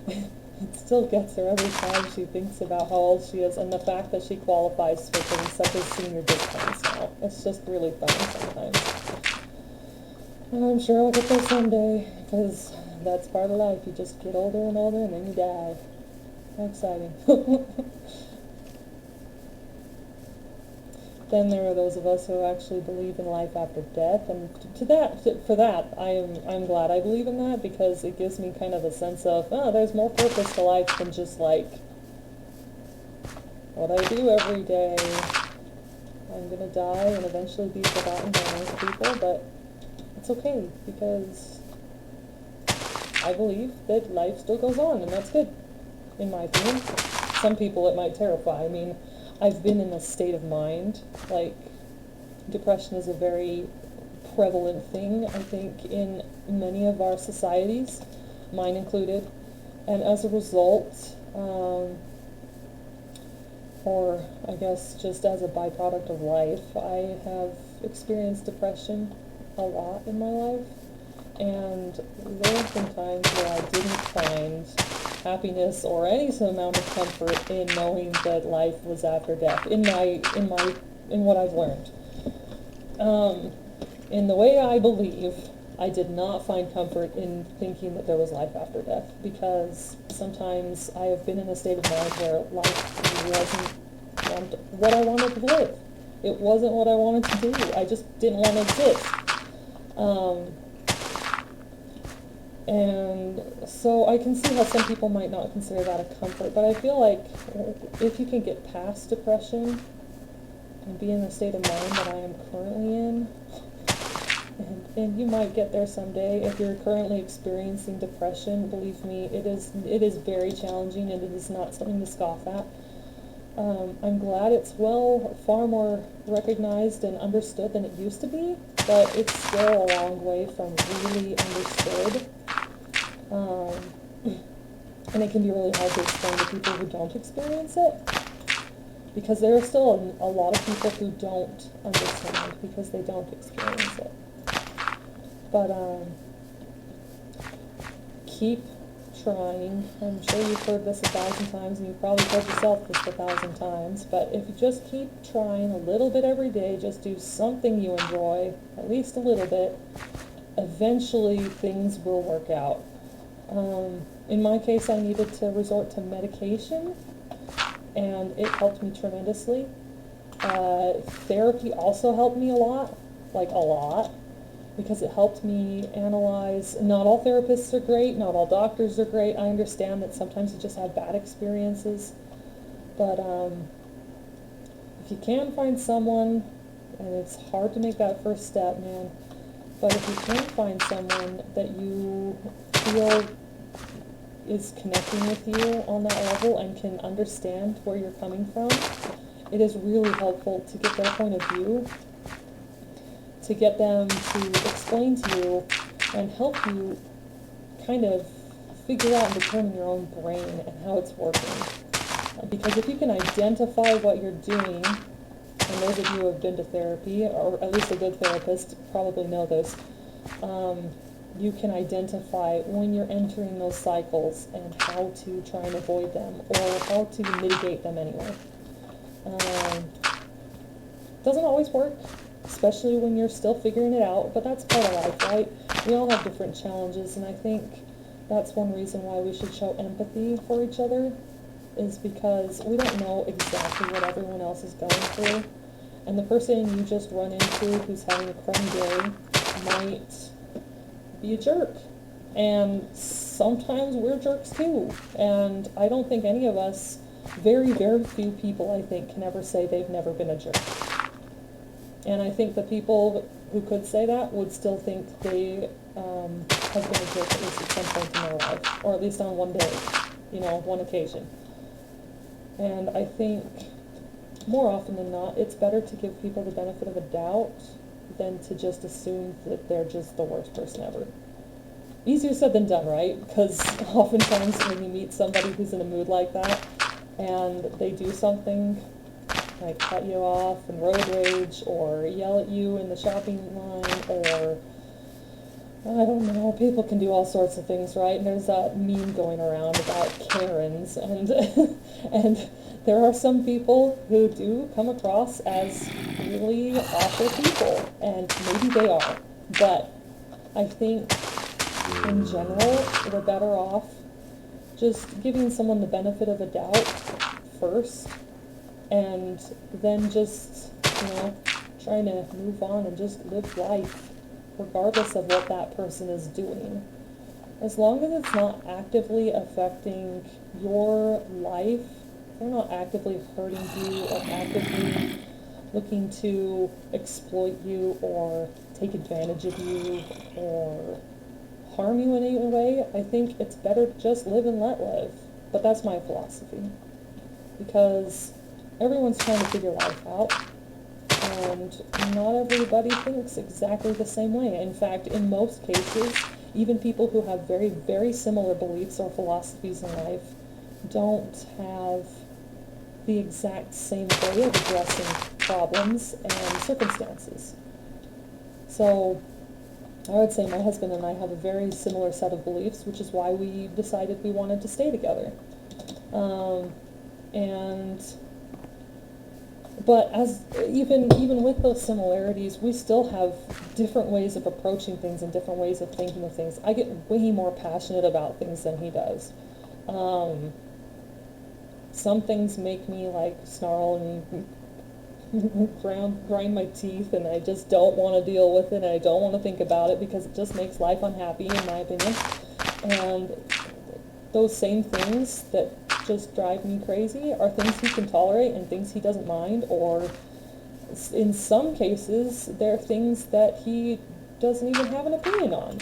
it still gets her every time she thinks about how old she is and the fact that she qualifies for things such as senior discounts now. It's just really funny sometimes. And I'm sure I'll get there someday, because that's part of life. You just get older and older and then you die. How exciting. Then there are those of us who actually believe in life after death, and for that, I'm glad I believe in that, because it gives me kind of a sense of, oh, there's more purpose to life than just like what I do every day. I'm gonna die and eventually be forgotten by most people, but it's okay, because I believe that life still goes on, and that's good, in my opinion. Some people it might terrify. I mean, I've been in a state of mind, like, depression is a very prevalent thing, I think, in many of our societies, mine included, and as a result, or I guess just as a byproduct of life, I have experienced depression a lot in my life, and there have been times where I didn't find happiness or any amount of comfort in knowing that life was after death, in what I've learned. In the way I believe, I did not find comfort in thinking that there was life after death, because sometimes I have been in a state of mind where life wasn't what I wanted to live. It wasn't what I wanted to do. I just didn't want to exist. And so I can see how some people might not consider that a comfort, but I feel like if you can get past depression and be in the state of mind that I am currently in, and you might get there someday. If you're currently experiencing depression, believe me, it is very challenging, and it is not something to scoff at. I'm glad it's far more recognized and understood than it used to be, but it's still a long way from really understood. And it can be really hard to explain to people who don't experience it, because there are still a lot of people who don't understand because they don't experience it. But keep trying. I'm sure you've heard this 1,000 times, and you've probably told yourself this 1,000 times, but if you just keep trying a little bit every day, just do something you enjoy, at least a little bit, eventually things will work out. In my case, I needed to resort to medication, and it helped me tremendously. Therapy also helped me a lot, like a lot, because it helped me analyze. Not all therapists are great, not all doctors are great. I understand that sometimes you just have bad experiences, but if you can find someone, and it's hard to make that first step, man, but if you can find someone that you feel is connecting with you on that level and can understand where you're coming from, it is really helpful to get their point of view, to get them to explain to you and help you kind of figure out and determine your own brain and how it's working. Because if you can identify what you're doing, and those of you who have been to therapy, or at least a good therapist probably know this, you can identify when you're entering those cycles and how to try and avoid them, or how to mitigate them anyway. Doesn't always work, especially when you're still figuring it out, but that's part of life, right? We all have different challenges, and I think that's one reason why we should show empathy for each other, is because we don't know exactly what everyone else is going through, and the person you just run into who's having a crummy day might be a jerk, And sometimes we're jerks too. And I don't think any of us, very, very few people, I think, can ever say they've never been a jerk. And I think the people who could say that would still think they have been a jerk at least at some point in their life, or at least on one day, one occasion. And I think more often than not, it's better to give people the benefit of a doubt than to just assume that they're just the worst person ever. Easier said than done, right? Because oftentimes when you meet somebody who's in a mood like that and they do something like cut you off and road rage or yell at you in the shopping line, or I don't know, people can do all sorts of things, right? And there's that meme going around about Karens, and and there are some people who do come across as really awful people, and maybe they are, but I think in general we're better off just giving someone the benefit of a doubt first, and then just, trying to move on and just live life regardless of what that person is doing. As long as it's not actively affecting your life, they're not actively hurting you or actively looking to exploit you or take advantage of you or harm you in any way, I think it's better to just live and let live. But that's my philosophy. Because everyone's trying to figure life out, and not everybody thinks exactly the same way. In fact, in most cases, even people who have very, very similar beliefs or philosophies in life don't have the exact same way of addressing problems and circumstances. So I would say my husband and I have a very similar set of beliefs, which is why we decided we wanted to stay together. But even with those similarities, we still have different ways of approaching things and different ways of thinking of things. I get way more passionate about things than he does. Some things make me like snarl and grind my teeth, and I just don't want to deal with it, and I don't want to think about it because it just makes life unhappy, in my opinion. And those same things that just drive me crazy are things he can tolerate and things he doesn't mind, or in some cases they're things that he doesn't even have an opinion on,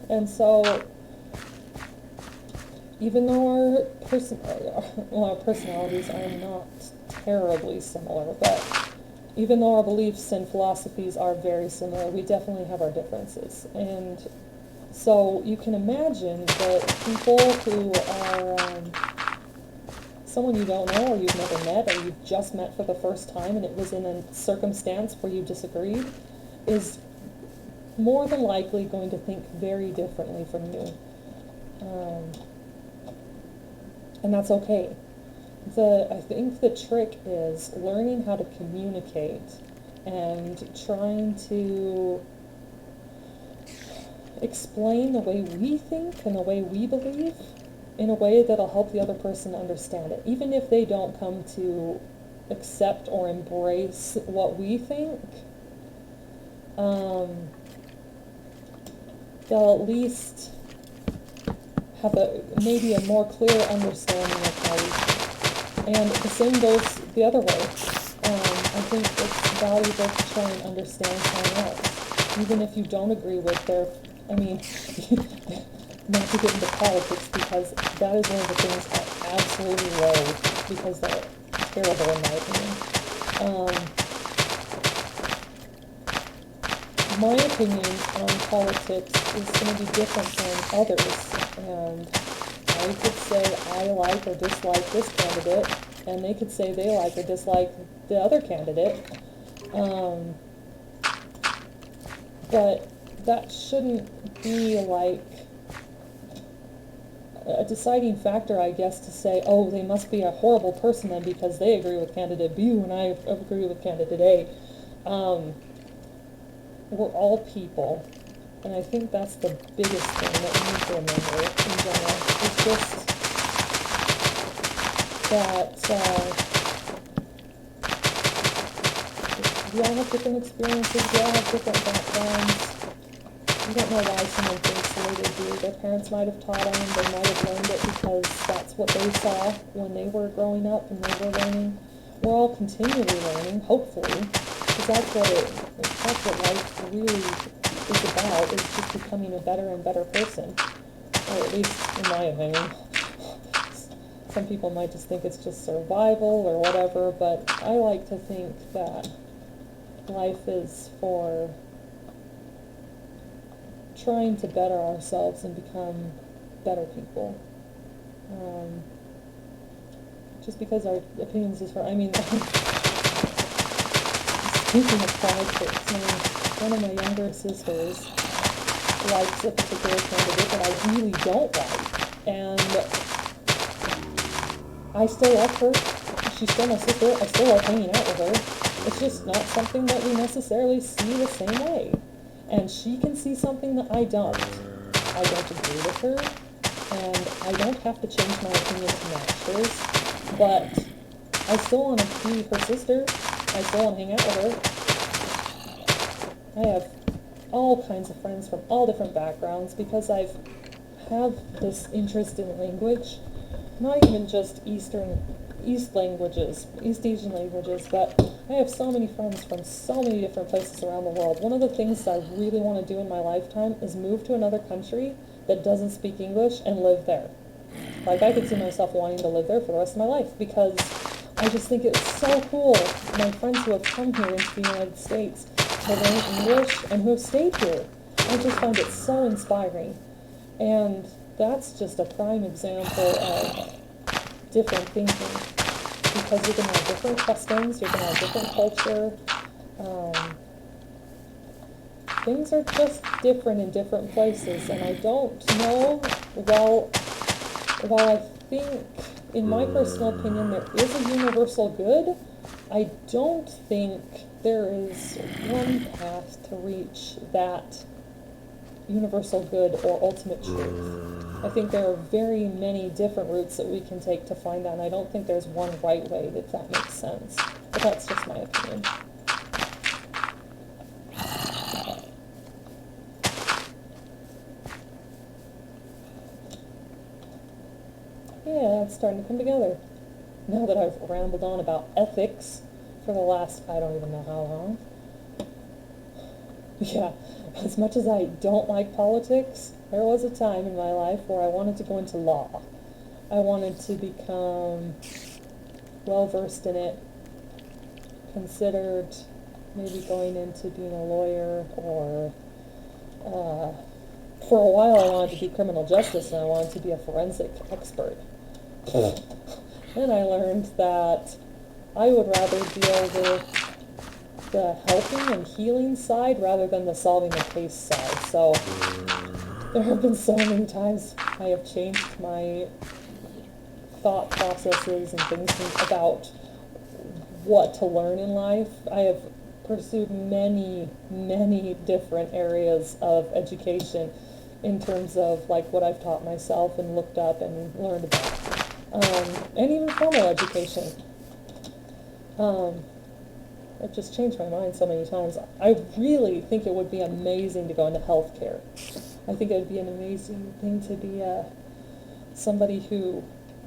And so even though our personalities are not terribly similar, but even though our beliefs and philosophies are very similar, we definitely have our differences. And so you can imagine that people who are someone you don't know, or you've never met, or you've just met for the first time, and it was in a circumstance where you disagreed, is more than likely going to think very differently from you. And that's okay. I think the trick is learning how to communicate and trying to explain the way we think and the way we believe in a way that'll help the other person understand it. Even if they don't come to accept or embrace what we think, they'll at least have maybe a more clear understanding of how we think. And the same goes the other way. I think it's valuable to try and understand someone else, even if you don't agree with their, not to get into politics, because that is one of the things I absolutely loathe, because they're terrible in my opinion. My opinion on politics is going to be different than others, and I could say I like or dislike this candidate, and they could say they like or dislike the other candidate, but that shouldn't be like a deciding factor, I guess, to say, oh, they must be a horrible person then because they agree with candidate B and I agree with candidate A. We're all people, and I think that's the biggest thing that we need to remember in general. It's just that we all have different experiences, we all have different backgrounds, you don't know why someone thinks the way they do. Their parents might have taught them, they might have learned it because that's what they saw when they were growing up and they were learning. We're all continually learning, hopefully, because that's what life really is about, is just becoming a better and better person. Or at least in my opinion. Some people might just think it's just survival or whatever, but I like to think that life is for trying to better ourselves and become better people. Just because our opinions is for, speaking of politics, one of my younger sisters likes a particular candidate that I really don't like, and I still love her. She's still my sister. I still love hanging out with her. It's just not something that we necessarily see the same way. And she can see something that I don't. I don't agree with her, and I don't have to change my opinion to match hers, but I still want to be her sister. I still want to hang out with her. I have all kinds of friends from all different backgrounds because I have this interest in language. Not even just East Asian languages, but I have so many friends from so many different places around the world. One of the things I really want to do in my lifetime is move to another country that doesn't speak English and live there. Like, I could see myself wanting to live there for the rest of my life because I just think it's so cool. My friends who have come here into the United States to learn English and who have stayed here, I just find it so inspiring. And that's just a prime example of different thinking, because you're going to have different customs, you're going to have different culture. Things are just different in different places, and I don't know, while I think, in my personal opinion, there is a universal good, I don't think there is one path to reach that universal good or ultimate truth. I think there are very many different routes that we can take to find that, and I don't think there's one right way, if that makes sense. But that's just my opinion. Yeah, it's starting to come together. Now that I've rambled on about ethics for the last, I don't even know how long. Yeah, as much as I don't like politics, there was a time in my life where I wanted to go into law. I wanted to become well-versed in it, considered maybe going into being a lawyer, or for a while I wanted to be criminal justice, and I wanted to be a forensic expert. Then I learned that I would rather deal with the helping and healing side rather than the solving the case side. So there have been so many times I have changed my thought processes and things about what to learn in life. I have pursued many, many different areas of education in terms of like what I've taught myself and looked up and learned about. And even formal education. I've just changed my mind so many times. I really think it would be amazing to go into healthcare. I think it would be an amazing thing to be somebody who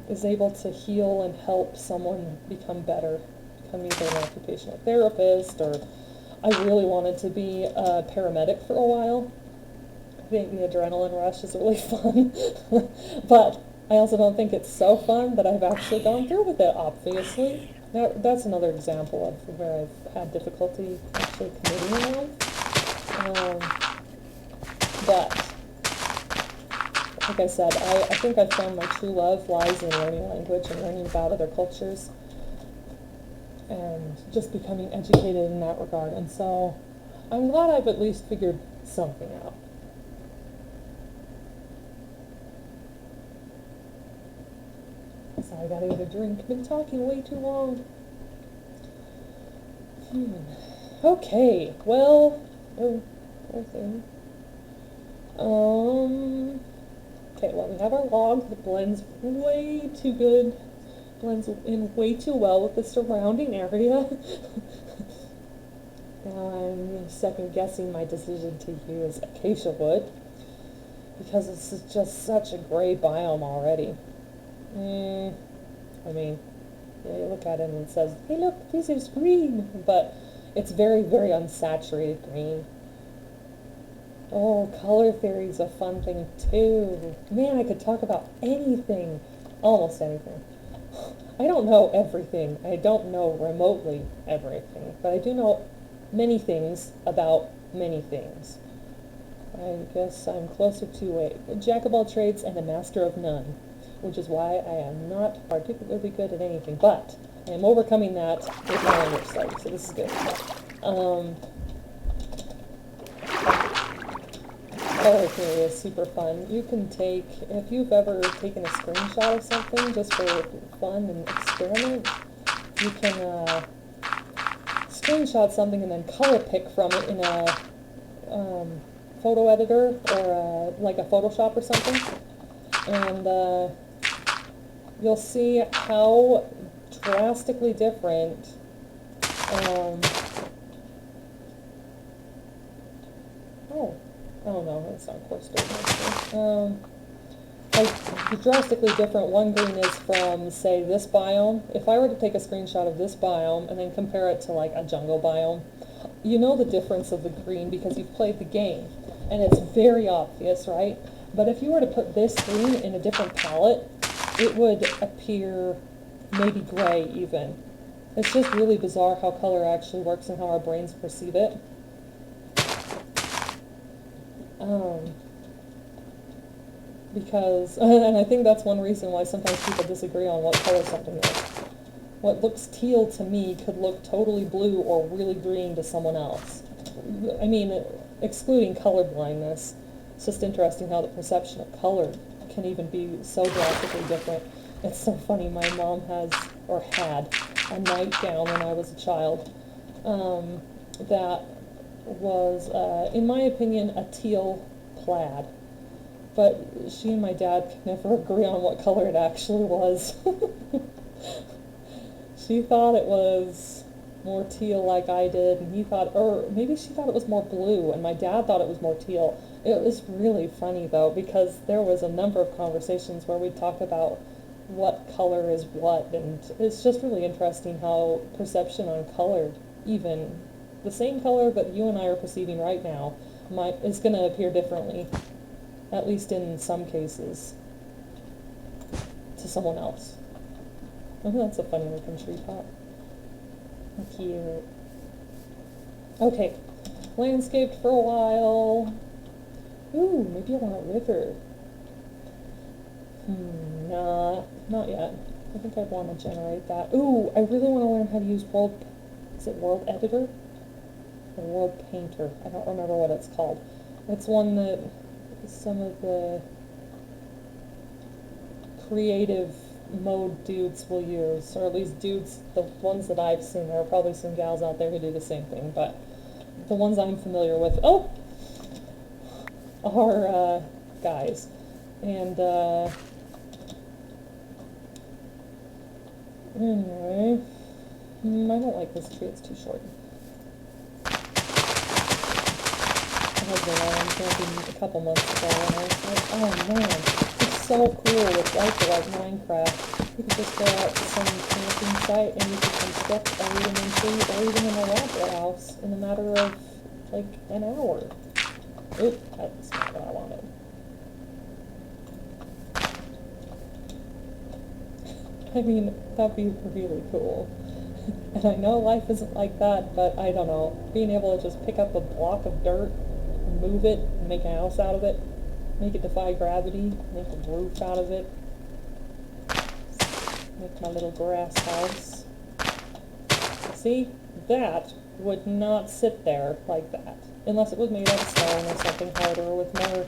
is able to heal and help someone become better, become either an occupational therapist, or I really wanted to be a paramedic for a while. I think the adrenaline rush is really fun, but I also don't think it's so fun that I've actually gone through with it, obviously. That's another example of where I've had difficulty actually committing in life. But, like I said, I think I found my true love lies in learning language and learning about other cultures and just becoming educated in that regard. And so I'm glad I've at least figured something out. Sorry, I gotta get a drink. I've been talking way too long. Okay, well, okay. Okay, well, we have our log that blends way too good. Blends in way too well with the surrounding area. Now I'm second guessing my decision to use acacia wood because this is just such a gray biome already. I mean, yeah, you look at it and it says, hey look, this is green, but it's very, very unsaturated green. Oh, color theory is a fun thing too. Man, I could talk about anything, almost anything. I don't know everything. I don't know remotely everything, but I do know many things about many things. I guess I'm closer to a jack of all trades and a master of none, which is why I am not particularly good at anything, but I am overcoming that with my language study, so this is good. Color theory is super fun. You can take, if you've ever taken a screenshot of something just for fun and experiment, you can screenshot something and then color pick from it in a photo editor or like a Photoshop or something, and you'll see how drastically different oh no, that's not coarse dirt. How drastically different one green is from, say, this biome. If I were to take a screenshot of this biome and then compare it to like a jungle biome, you know the difference of the green because you've played the game, and it's very obvious, right? But if you were to put this green in a different palette, it would appear maybe gray even. It's just really bizarre how color actually works and how our brains perceive it. Because, and I think that's one reason why sometimes people disagree on what color something is. What looks teal to me could look totally blue or really green to someone else. I mean, excluding color blindness, it's just interesting how the perception of color can even be so drastically different. It's so funny, my mom has, or had, a nightgown when I was a child that was, in my opinion, a teal plaid. But she and my dad could never agree on what color it actually was. She thought it was more teal like I did, and he thought, or maybe she thought it was more blue, and my dad thought it was more teal. It was really funny, though, because there was a number of conversations where we'd talk about what color is what, and it's just really interesting how perception on color, even the same color that you and I are perceiving right now, is going to appear differently, at least in some cases, to someone else. Oh, that's a funny looking tree top. Cute. Okay, landscaped for a while. Ooh, maybe I want a river. Nah, not yet. I think I'd want to generate that. Ooh, I really want to learn how to use World Editor? Or World Painter. I don't remember what it's called. It's one that some of the creative mode dudes will use, or at least dudes, the ones that I've seen. There are probably some gals out there who do the same thing, but the ones I'm familiar with, are guys. And anyway, I don't like this tree, it's too short. My husband and I went camping a couple months ago, and I was like, oh man, it's so cool with life like Minecraft. You could just go out to some camping site and you could construct a rudimentary or even an elaborate house in a matter of like an hour. Oop, that's not what I wanted. I mean, that'd be really cool. And I know life isn't like that, but I don't know. Being able to just pick up a block of dirt, move it, and make a house out of it, make it defy gravity, make a roof out of it, make my little grass house. See, that would not sit there like that, unless it was made out of stone or something harder with more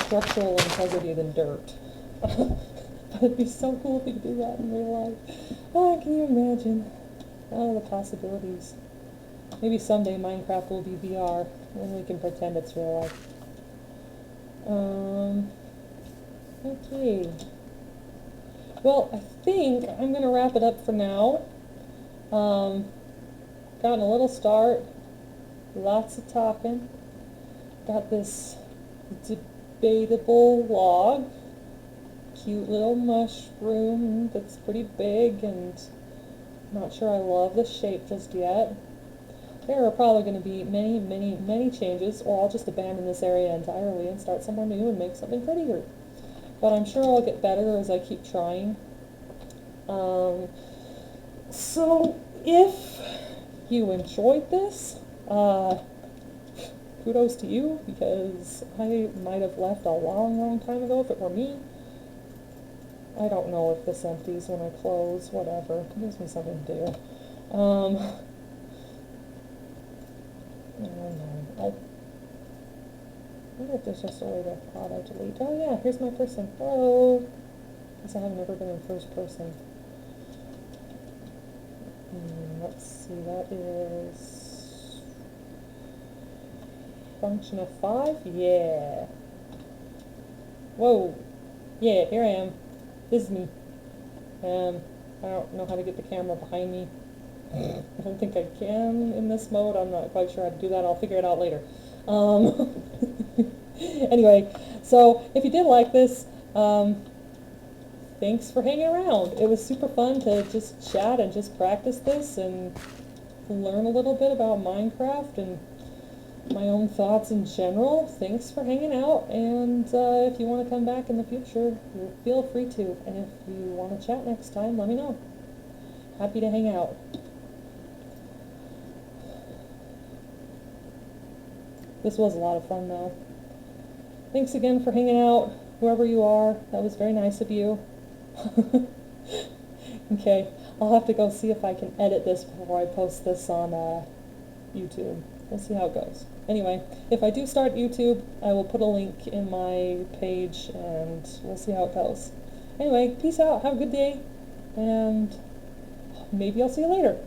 structural integrity than dirt. But it'd be so cool if you could do that in real life. Oh, can you imagine? Oh, the possibilities. Maybe someday Minecraft will be VR, and we can pretend it's real life. Okay. Well, I think I'm going to wrap it up for now. Gotten a little start. lots of talking. Got this debatable log, cute little mushroom that's pretty big, and not sure I love the shape just yet. There are probably going to be many changes, or I'll just abandon this area entirely and start somewhere new and make something prettier. But I'm sure I'll get better as I keep trying. So if you enjoyed this, kudos to you, because I might have left a long time ago if it were me. I don't know if this empties when I close, whatever. It gives me something to do. I don't know. I wonder if there's just a way to auto-delete. Oh yeah, here's my person. Hello. Guess I have never been in first person. Let's see, that is function of 5? Yeah. Whoa. Yeah, here I am. This is me. I don't know how to get the camera behind me. I don't think I can in this mode. I'm not quite sure how to do that. I'll figure it out later. Anyway, so if you did like this, thanks for hanging around. It was super fun to just chat and just practice this and learn a little bit about Minecraft and my own thoughts in general. Thanks for hanging out, and if you want to come back in the future, feel free to. And if you want to chat next time, let me know. Happy to hang out. This was a lot of fun, though. Thanks again for hanging out, whoever you are. That was very nice of you. Okay, I'll have to go see if I can edit this before I post this on YouTube. We'll see how it goes. Anyway, if I do start YouTube, I will put a link in my page, and we'll see how it goes. Anyway, peace out. Have a good day, and maybe I'll see you later.